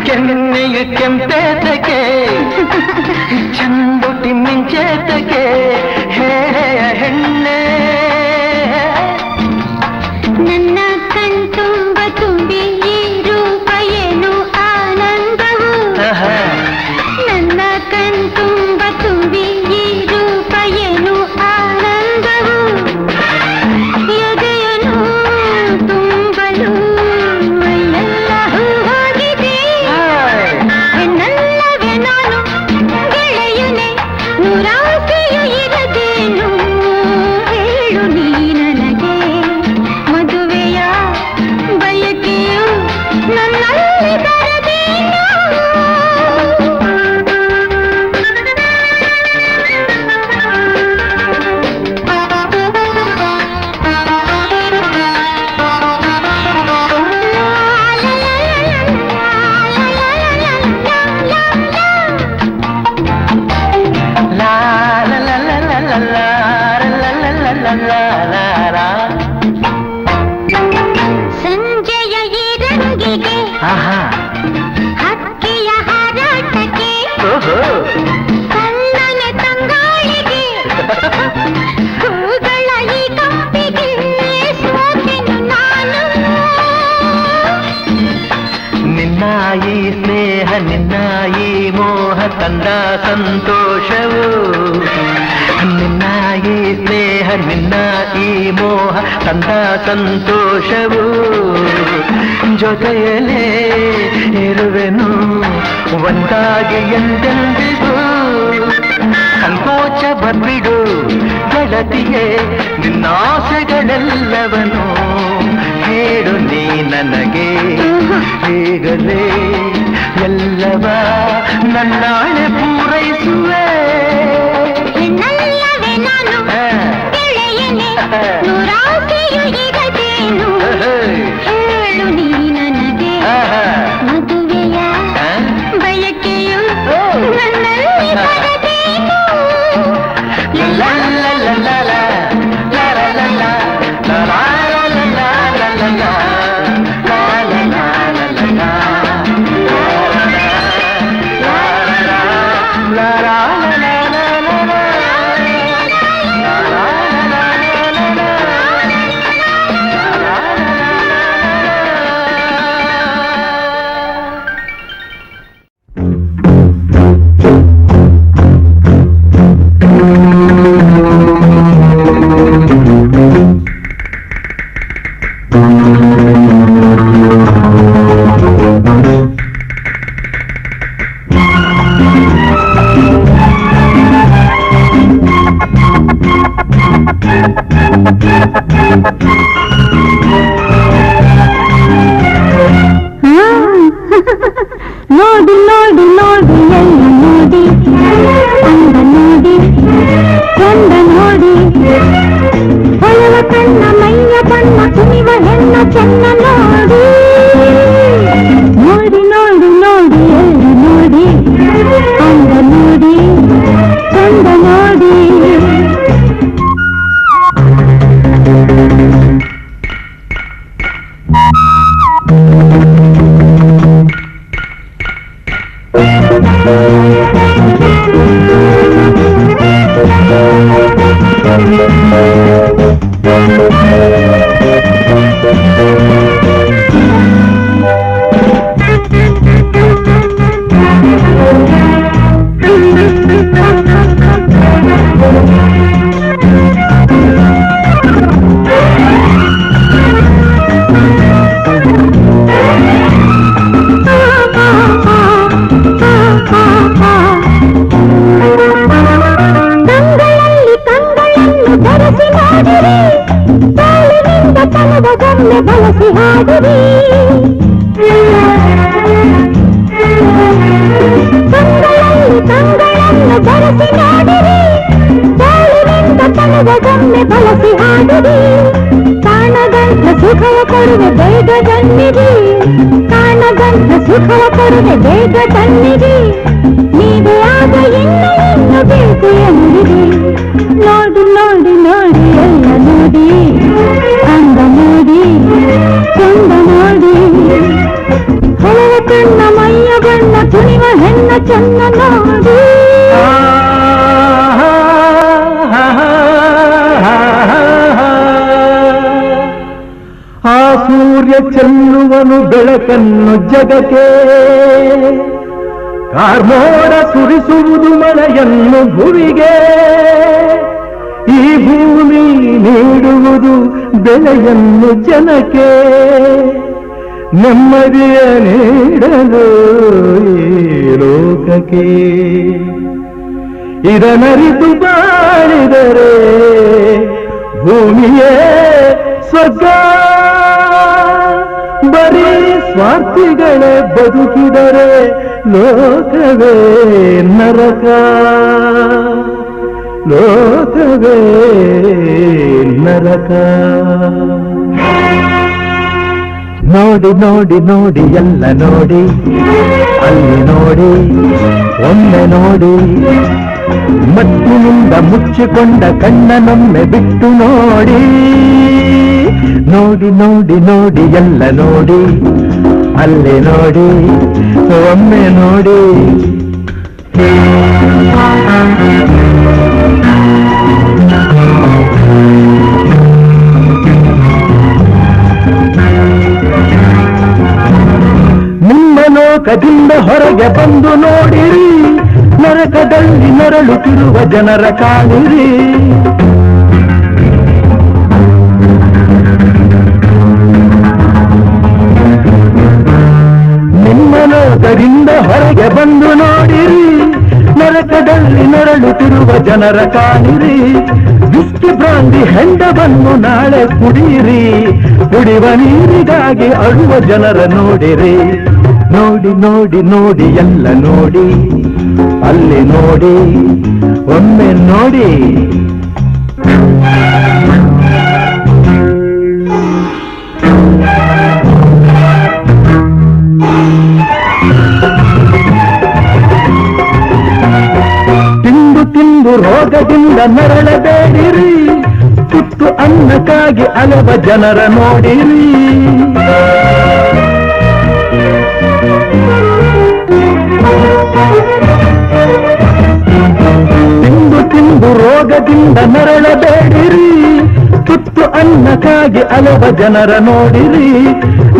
Speaker 7: ಕೆನ್ನೆಯ ಕೆಂಪೇತಕ್ಕೆ ಚಂದುಟಿ ಮಿಂಚೇತಕ್ಕೆ ಹೇಳೆಯ ಹೆಣ್ಣೆ
Speaker 9: ನನ್ನ ಕಣ್ತುಂಬ ತುಂಬಿ ಈ ರೂಪ ಏನು ಆನಂದವು ನನ್ನ ಕಣ್ತುಂಬ ತುಂಬಿ ಈ ರೂಪ ಏನು ಆನಂದವು ಎದೆಯನ್ನು ತುಂಬಲು ಮೈಯೆಲ್ಲ ಹೂವಾಗಿದೆ ಹೆಣ್ಣಲ್ಲವೇ ನಾನು ಗೆಳೆಯನೆ ನೂರಾಸೆಯು ಇರದೇನು ಹೇಳು ನೀ ನನಗೆ ಮದುವೆಯ ಬಯಕೆಯು ನನ್ನಲ್ಲಿ ಬರದೇನು
Speaker 7: ಲಾ ಲಾ ಲಾ ಲಾ ಲಾ ಲಾ ಲಾ ಲಾ ಲಾ ಲಾ ಲಾ ಲಾ ಲಾ.
Speaker 9: ಸಂಜೆಯ ಈ ರಂಗಿಗೆ
Speaker 7: ಆಹಾ
Speaker 9: ಹಕ್ಕಿಯ ಹಾರಾಟಕ್ಕೆ
Speaker 7: ಓಹೋ
Speaker 9: ಕಣ್ಣನ ತಂಗಾಳಿಗೆ ಹೂಗಳ ಈ ಕಂಪಿಗೆ ಸೋತೆನು ನಾನು
Speaker 7: ನಿನ್ನ ಈ ಸ್ನೇಹ ನಿನ್ನ ಈ ಮೋಹ ತಂದ ಸಂತೋಷವು ನಿನ್ನ ಈ ಸ್ನೇಹ ನಿನ್ನ ಈ ಮೋಹ ತಂದ ಸಂತೋಷವು ಜೊತೆಯಲೇ ಇರುವೆನು ಒಂದಾಗಿ ಎಂದೆಂದಿಗೂ ಸಂಕೋಚ ಬರ್ಬಿಡು ಗೆಳತಿಯೇ ನಿನ್ನಾಸೆಗಳೆಲ್ಲವನು ಹೇಳು ನೀ ನನಗೆ ಈಗಲೇ ಎಲ್ಲವ ನನ್ನಾಳೆ ಪೂರೈಸುವೆ
Speaker 9: ಹೆಣ್ಣಲ್ಲವೇ ನಾನು ಗೆಳೆಯನೆ ನೂರಾಸೆಯು ಇರದೇನು ಹೇಳು ನೀ ನನಗೆ ಮದುವೆಯ ಬಯಕೆಯು ನನ್ನಲ್ಲಿ ಬರದೇನು
Speaker 7: ಲಾ ಲಾ ಲಾ ಲಾ ಲಾ ಲಾ ಲಾ ಲಾ ಲಾ ಲಾ ಲಾ ಲಾ ಲಾ ಲಾ ಲಾ.
Speaker 9: ನೋಡಿ ನೋಡಿ ನೋಡಿ ಎಲ್ಲ ನೋಡಿ ಅಂದ ನೋಡಿ ಚಂದ ನೋಡಿ ಹೊಳವ ಕಣ್ಣ ಮೈಯ ಬಣ್ಣ ಕುಣಿವ ಹೆಣ್ಣ ಚೆನ್ನ ನೋಡಿ ನೋಡಿ ನೋಡಿ ನೋಡಿ ಎಲ್ಲ ನೋಡಿ ಅಂದ ನೋಡಿ ಚಂದ ನೋಡಿ ಬಳಸಿ ಹಾಡಿರಿ ತಂಗಳನ್ನು ಬರೆಸಿ ನೋಡಿರಿ ತಾಳಿನಿಂದ ತನದ ಗಮ್ಮೆ ಬಳಸಿ ಹಾಡಿರಿ ಕಾಣಗಂಟ ಸುಖವ ಕೊಡುವೆ ಬೇಗ ತನ್ನಿರಿ ಕಾಣಗಂಟ ಸುಖವ ಕೊಡುವೆ ಬೇಗ ತನ್ನಿರಿ ನೀವೇ ಆಗ ಇನ್ನು ಬೇಕು ಎಂದಿರಿ ನೋಡಿ ನೋಡಿ ನೋಡಿ ಎಲ್ಲ ನೋಡಿ ಹೆಣ್ಣ ಚೆನ್ನ ನೋಡಿ
Speaker 7: ಆ ಸೂರ್ಯ ಚೆಲ್ಲುವನು ಬೆಳಕನ್ನು ಜಗಕ್ಕೆ, ಕಾರ್ಮೋಡ ಸುರಿಸುವುದು ಮಳೆಯನ್ನು ಭುವಿಗೆ, ಈ ಭೂಮಿ ನೀಡುವುದು ಬೆಳೆಯನ್ನು ಜನಕ್ಕೆ, ನೆಮ್ಮದಿಯ ನೀಡಲು ಈ ಲೋಕಕ್ಕೆ. ಇದನರಿತು ಬಾಳಿದರೆ ಭೂಮಿಯೇ ಸ್ವರ್ಗ, ಬರೀ ಸ್ವಾರ್ಥಿಗಳೇ ಬದುಕಿದರೆ ಲೋಕವೇ ನರಕ, ಲೋಕವೇ ನರಕ. ನೋಡಿ ನೋಡಿ ನೋಡಿ ಎಲ್ಲ ನೋಡಿ, ಅಲ್ಲಿ ನೋಡಿ ಒಮ್ಮೆ ನೋಡಿ, ಮತ್ತಿನಿಂದ ಮುಚ್ಚಿಕೊಂಡ ಕಣ್ಣನೊಮ್ಮೆ ಬಿಟ್ಟು ನೋಡಿ. ನೋಡಿ ನೋಡಿ ನೋಡಿ ಎಲ್ಲ ನೋಡಿ, ಅಲ್ಲಿ ನೋಡಿ ಒಮ್ಮೆ ನೋಡಿ. ನಿಮ್ಮ ಲೋಕದಿಂದ ಹೊರಗೆ ಬಂದು ನೋಡಿರಿ, ನರಕದಲ್ಲಿ ನರಳುತ್ತಿರುವ ಜನರ ಕಾಣಿರಿ. ನಿಮ್ಮ ಲೋಕದಿಂದ ಹೊರಗೆ ಬಂದು ನೋಡಿರಿ, ನರಕದಲ್ಲಿ ನರಳುತ್ತಿರುವ ಜನರ ಕಾಣಿರಿ. ವಿಸ್ಕಿ ಬ್ರಾಂದಿ ಹೆಂಡವನ್ನು ನಾಳೆ ಕುಡಿಯಿರಿ, ಕುಡಿಯುವ ನೀರಿಗಾಗಿ ಅಳುವ ಜನರ ನೋಡಿರಿ. ನೋಡಿ ನೋಡಿ ನೋಡಿ ಎಲ್ಲ ನೋಡಿ, ಅಲ್ಲಿ ನೋಡಿ ಒಮ್ಮೆ ನೋಡಿ. ತಿಂದು ತಿಂದು ರೋಗದಿಂದ ನರಳಬೇಡಿರಿ, ತುತ್ತು ಅನ್ನಕ್ಕಾಗಿ ಅಲವ ಜನರ ನೋಡಿರಿ. ತಿಂದು ತಿಂದು ರೋಗದಿಂದ ನರಳಬೇಡಿರಿ, ತುತ್ತು ಅನ್ನಕ್ಕಾಗಿ ಅಲವ ಜನರ ನೋಡಿರಿ.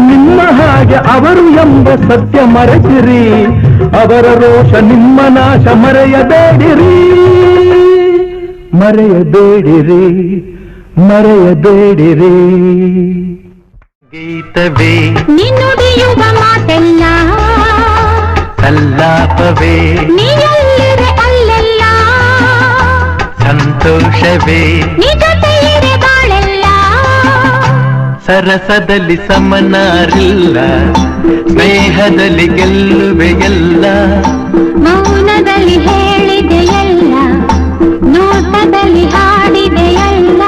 Speaker 7: ನಿಮ್ಮ ಹಾಗೆ ಅವರು ಎಂಬ ಸತ್ಯ ಮರೆತಿರಿ, ಅವರ ರೋಷ ನಿಮ್ಮ ನಾಶ ಮರೆಯಬೇಡಿರಿ, ಮರೆಯಬೇಡಿರಿ, ಮರೆಯಬೇಡಿರಿ. ಗೀತವೇ
Speaker 9: ನಿನ್ನುಡಿಯುವ ಮಾತೆಲ್ಲ,
Speaker 7: ಸಲ್ಲಾಪವೇ
Speaker 9: ನೀಯಲ್ಲಿರೆ ಅಲ್ಲೆಲ್ಲ,
Speaker 7: ಸಂತೋಷವೇ
Speaker 9: ನಿಜತೆಯಿರೆ ಬಾಳೆಲ್ಲ,
Speaker 7: ಸರಸದಲ್ಲಿ ಸಮನಾರಿಲ್ಲ, ಸ್ನೇಹದಲ್ಲಿ ಗೆಲ್ಲುವೆ ಎಲ್ಲ,
Speaker 9: ಮೌನದಲ್ಲಿ ಹೇಳಿದೆಯಲ್ಲ, ನೋಟದಲ್ಲಿ ಹಾಡಿದೆಯಲ್ಲ,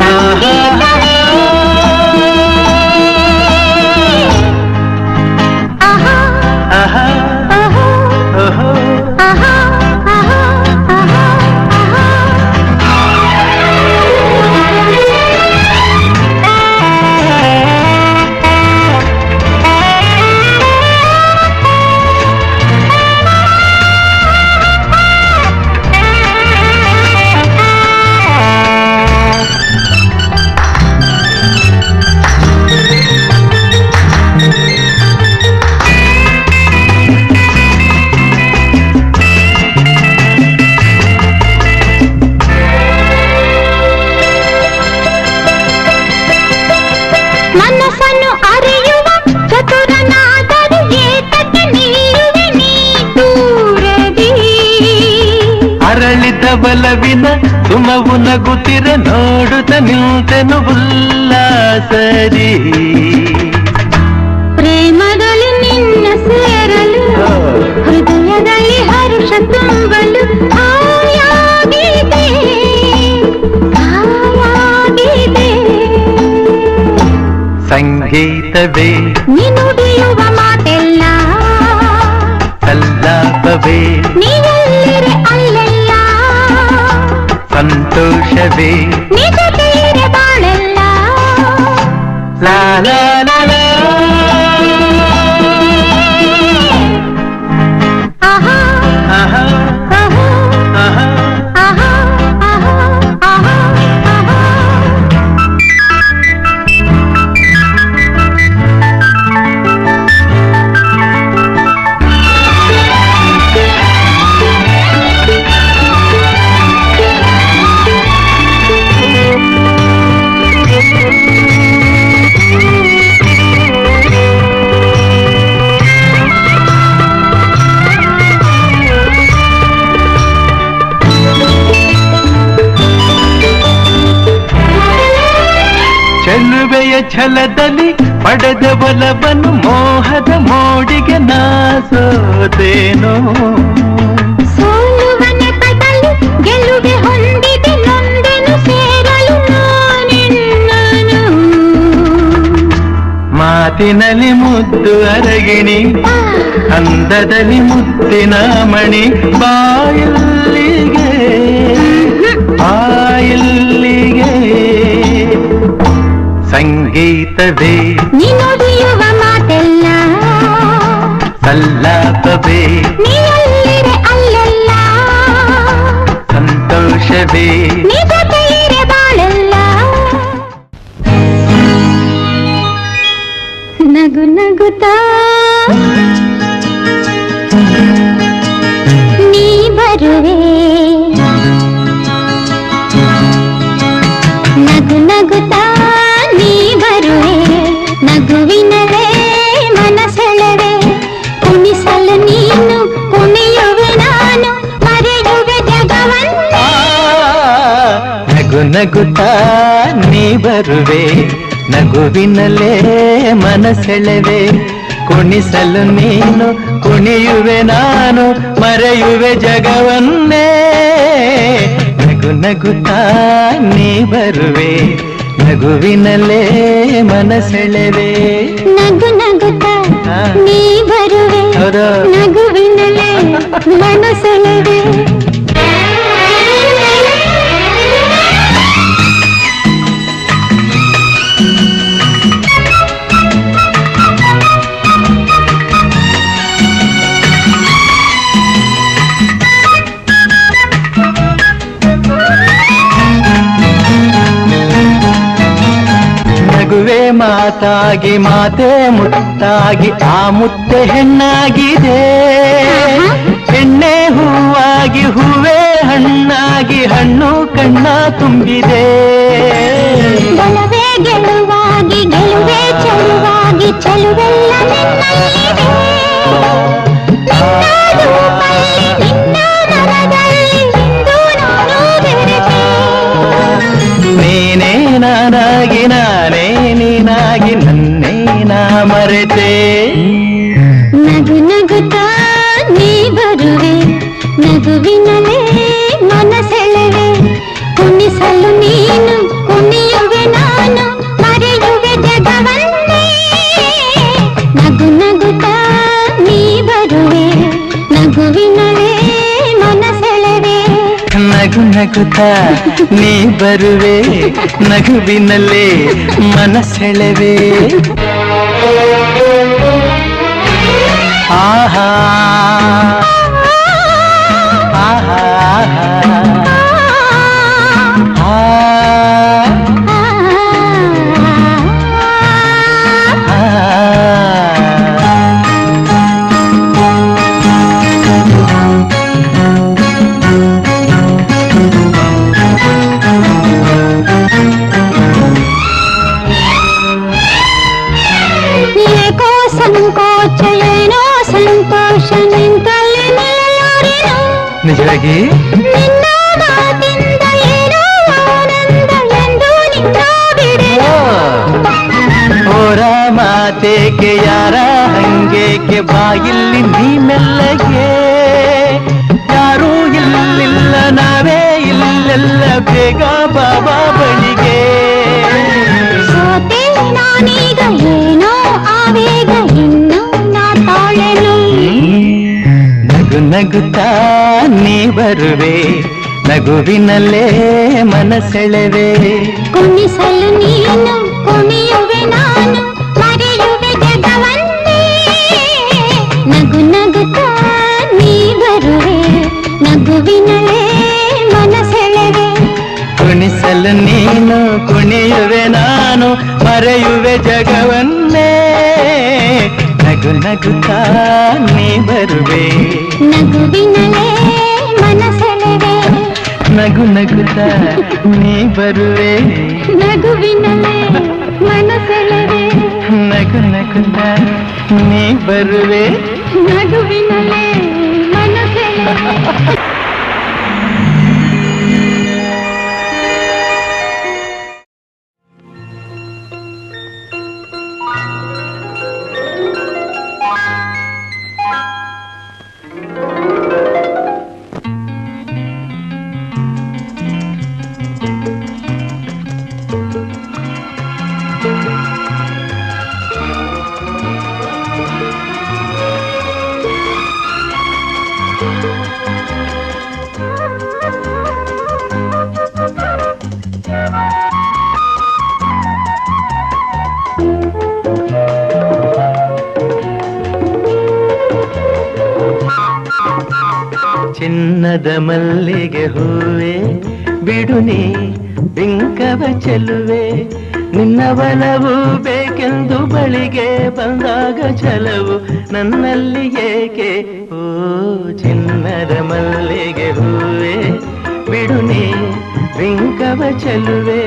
Speaker 9: ಸಂಗೀತವೇ ಆಹಾ
Speaker 7: ಆಹಾ
Speaker 9: ಆಹಾ
Speaker 7: ಓಹೋ
Speaker 9: ಆಹಾ ಆಹಾ ಆಹಾ ಮನಸ್ಸನ್ನು ಅರಿಯುವ ಚತುರನಾದರೂ ಏತಕ್ಕೆ ನಿಲ್ಲುವೆ ನೀ ದೂರದಿ.
Speaker 7: ಅರಳಿದ ಬಲವಿನ ಸುಮವು ನಗುತ್ತಿರ ನೋಡುತ್ತ ನಿಂತೆನು ಉಲ್ಲಾಸರಿ.
Speaker 9: ಪ್ರೇಮದಲ್ಲಿ ನಿನ್ನ ಸೇರಲು, ಹೃದಯದಲ್ಲಿ ಹರ್ಷ ತುಂಬಲು ಆಯಾಗಿದೆ, ಆಯಾಗಿದೆ.
Speaker 7: ಸಂಗೀತವೇ
Speaker 9: ನೀನುಡಿಯುವ ಮಾತೆಲ್ಲ,
Speaker 7: ಸಲ್ಲಾಪವೇ
Speaker 9: ನೀವೆಲ್ಲಿರೆ ಅಲ್ಲೆಲ್ಲ,
Speaker 7: ಸಂತೋಷವೇ
Speaker 9: ನಿಜತೆಯಿರೆ ಬಾಳೆಲ್ಲ,
Speaker 7: ಲಾ ಲಾ ಲಾ ಲಾ. ಚೆಲುವೆಯ ಛಲದಲ್ಲಿ ಪಡೆದ ಬಲವನ್ನು ಮೋಹದ ಮೋಡಿಗೆ ನಾಸೋದೇನೋ.
Speaker 9: ಸೋಲುವ ನೆಪದಲ್ಲಿ ಗೆಲುವೆ ಹೊಂದಿದೆ ನೊಂದೆನು ಸೇರಲು ನಾನಿನ್ನನು.
Speaker 7: ಮಾತಿನಲ್ಲಿ ಮುದ್ದು ಅರಗಿಣಿ, ಅಂದದಲ್ಲಿ ಮುತ್ತಿನ ಮಣಿ, ಬಾಯಲ್ಲಿಗೆ ಬಾಯಲ್ಲಿಗೆ ಸಂಗೀತವೇ
Speaker 9: ನೀನುಡಿಯುವ ಮಾತೆಲ್ಲ
Speaker 7: ಸಲ್ಲಾಪವೇ
Speaker 9: ನೀಯಲ್ಲಿರೆ ಅಲ್ಲೆಲ್ಲ
Speaker 7: ಸಂತೋಷವೇ
Speaker 9: ನೀ ಜೊತೆಯಿರೆ ಬಾಳೆಲ್ಲ. ನಗು ನಗುತ್ತಾ ನೀ ಬರುವೆ, ನಗು ನಗುತ್ತಾ ನೀ ಬರುವೆ, ನಗುವಿನವೇ ಮನಸೆಳೆವೆ, ಕುಣಿಸಲು ನೀನು ಕುಣಿಯುವೆ ನಾನು, ಮರೆಯುವೆ ಜಗವನ್ನ.
Speaker 7: ನಗು ನಗುತ್ತಾ ನೀ ಬರುವೆ, ನಗುವಿನಲ್ಲೇ ಮನಸೆಳೆವೆ, ಕುಣಿಸಲು ನೀನು ಕುಣಿಯುವೆ ನಾನು, ಮರೆಯುವೆ ಜಗವನ್ನೇ. ನಗು ನಗುತ್ತಾ ನೀ ಬರುವೆ, ನಗುವಿನಲ್ಲೇ ಮನಸೆಳೆವೆ.
Speaker 9: ನಗು ನಗುತ್ತಾ ನೀ ಬರುವೆ,
Speaker 7: ಹೌದಾ?
Speaker 9: ನಗುವಿನಲ್ಲೇ ಮನಸೆಳೆವೆ.
Speaker 7: ನಗುವೆ ಮಾತಾಗಿ ಮಾತೆ ಮುತ್ತಾಗಿ ಆ ಮುತ್ತೆ ಹೆಣ್ಣಾಗಿದೆ, ಹೆಣ್ಣೆ ಹೂವಾಗಿ ಹೂವೇ ಹಣ್ಣಾಗಿ ಹಣ್ಣು ಕಣ್ಣ ತುಂಬಿದೆ.
Speaker 9: ಬಲವೇ ಗೆಲುವಾಗಿ ಗೆಲುವೆ ಚೆಲುವಾಗಿ ಚೆಲುವೆಲ್ಲ ನಿನ್ನಲ್ಲಿದೆ. ನಿನ್ನ ರೂಪಲ್ಲಿ ನಿನ್ನ ಮನದಲ್ಲಿ ಇಂದು ನಾನು ಬೆರೆತೆ.
Speaker 7: ನೀನೇ ನಾನಾಗಿ ನಾನೇ ನೀನಾಗಿ ನನ್ನೇ ನಾ ಮರೆತೆ.
Speaker 9: ನಗು ನಗುತ್ತಾ ನೀ ಬರುವೆ, ನಗುವಿನಲ್ಲೇ ಮನಸೆಳೆವೆ, ಕುಣಿಸಲು ನೀನು ಕುಣಿಯುವೆ ನಾನು, ಮರೆಯುವೆ ಜಗವನ್ನೇ. ನಗು ನಗುತ್ತಾ ನೀ ಬರುವೆ, ನಗುವಿನಲ್ಲೇ ಮನಸೆಳೆವೆ.
Speaker 7: ನಗು ನಗುತ್ತಾ ನೀ ಬರುವೆ, ನಗುವಿನಲ್ಲೇ ಮನಸೆಳೆವೆ. ಆಹಾ ಆಹಾ
Speaker 9: ಏಕೋ ಸಂಕೋಚ ಏನೋ ಸಂತೋಷ ನಿಂತಲ್ಲಿ ನಿಲ್ಲಲಾರೆನು.
Speaker 7: ನಿಜವಾಗಿ
Speaker 9: ನಿನ್ನ ಮಾತಿಂದ ಏನೋ ಆನಂದ ಎಂದು ನಿನ್ನ ಬಿಡೆನು.
Speaker 7: ಓರ ಮಾತೇಕೆ ಯಾರ ಹಂಗೇಕೆ ಬಾಯಿಲ್ಲಿ ನೀ ಮೆಲ್ಲಗೆ, ಯಾರೂ ಇಲ್ಲಿಲ್ಲ ನಾವೇ ಇಲ್ಲೆಲ್ಲ ಬೇಗ ಬಾಬಾ ಬಳಿಗೆ.
Speaker 9: ಸೋತೆ ನಾನೀಗ ಏನೋ ಆವೇಗ ಇನ್ನು ನಾ ತಾಳೆನು.
Speaker 7: ನಗು ನಗುತ್ತಾ ನೀ ಬರುವೆ, ನಗುವಿನಲ್ಲೇ ಮನಸೆಳೆವೆ.
Speaker 9: ಕುಣಿಸಲು ನೀನು ಕುಣಿಯುವೆ ನಾನು, ಮರೆಯುವೆ ಜಗವನ್ನೇ. ನಗು ನಗುತ್ತಾ ನೀ ಬರುವೆ, ನಗುವಿನಲ್ಲೇ ಮನಸೆಳೆವೆ.
Speaker 7: ಕುಣಿಸಲು ನೀನು ಕುಣಿಯುವೆ ನಾನು, ಮರೆಯುವೆ ಜಗವನ್ನೇ. ನಗು ನಗುತ್ತಾ ನೀ ಬರುವೆ,
Speaker 9: ನಗುವಿನಲ್ಲೇ ಮನಸೆಳೆವೆ.
Speaker 7: ನಗು ನಗುತ್ತಾ ನೀ ಬರುವೆ,
Speaker 9: ನಗುವಿನಲ್ಲೇ ಮನಸೆಳೆವೆ.
Speaker 7: ನಗು ನಗುತ್ತಾ ನೀ ಬರುವೆ,
Speaker 9: ನಗುವಿನಲ್ಲೇ ಮನಸೆಳೆವೆ.
Speaker 7: ಚಿನ್ನದ ಮಲ್ಲಿಗೆ ಹೂವೆ ಬಿಡುನಿ ಬಿಂಕವ ಚೆಲುವೆ ನಿನ್ನ ಬಲವು ಬೇಕೆಂದು ಬಳಿಗೆ ಬಂದಾಗ ಛಲವು ನನ್ನಲ್ಲಿ ಏಕೆ ಓ ಚಿನ್ನದ ಮಲ್ಲಿಗೆ ಹೂವೆ ಬಿಡುನಿ ಬಿಂಕವ ಚೆಲುವೆ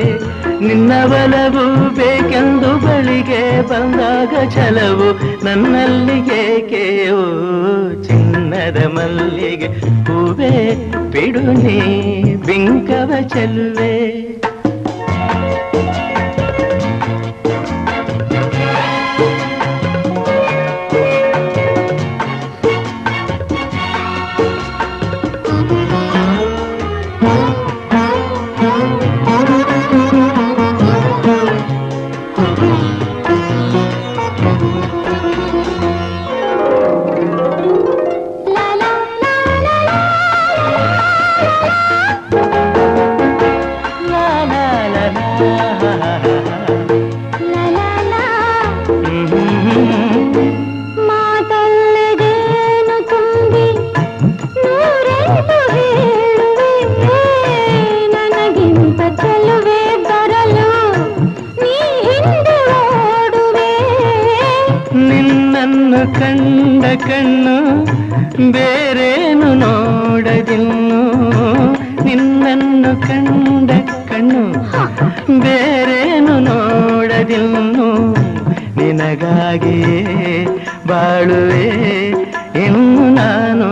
Speaker 7: ನಿನ್ನ ಬಲವು ಬೇಕೆಂದು ಬಳಿಗೆ ಬಂದಾಗ ಛಲವು ನನ್ನಲ್ಲಿ ಏಕೆ ಓ ಚಿನ್ನದ ಮಲ್ಲಿಗೆ ಹೂವೆ ಬಿಡುನಿ ಬಿಂಕವ ಚೆಲುವೆ
Speaker 9: ಮಾತಲ್ಲದೇನು ತುಂಬಿ ನೂರೆಂಟು ಹೇಳುವೆ ನನಗಿಂತ ಚೆಲುವೆ ಬರಲು ನೀ ಹಿಂದೆ ಓಡುವೆ
Speaker 7: ನಿನ್ನನ್ನು ಕಂಡ ಕಣ್ಣು ಬೇರೇನು ನೋಡದಿನ್ನು ನಿನ್ನನ್ನು ಕಂಡ ಕಣ್ಣು ಬೇರೇನು ನೋಡದಿನ್ನು ನಿನಗಾಗಿಯೇ ಬಾಳುವೆ ಇನ್ನು ನಾನು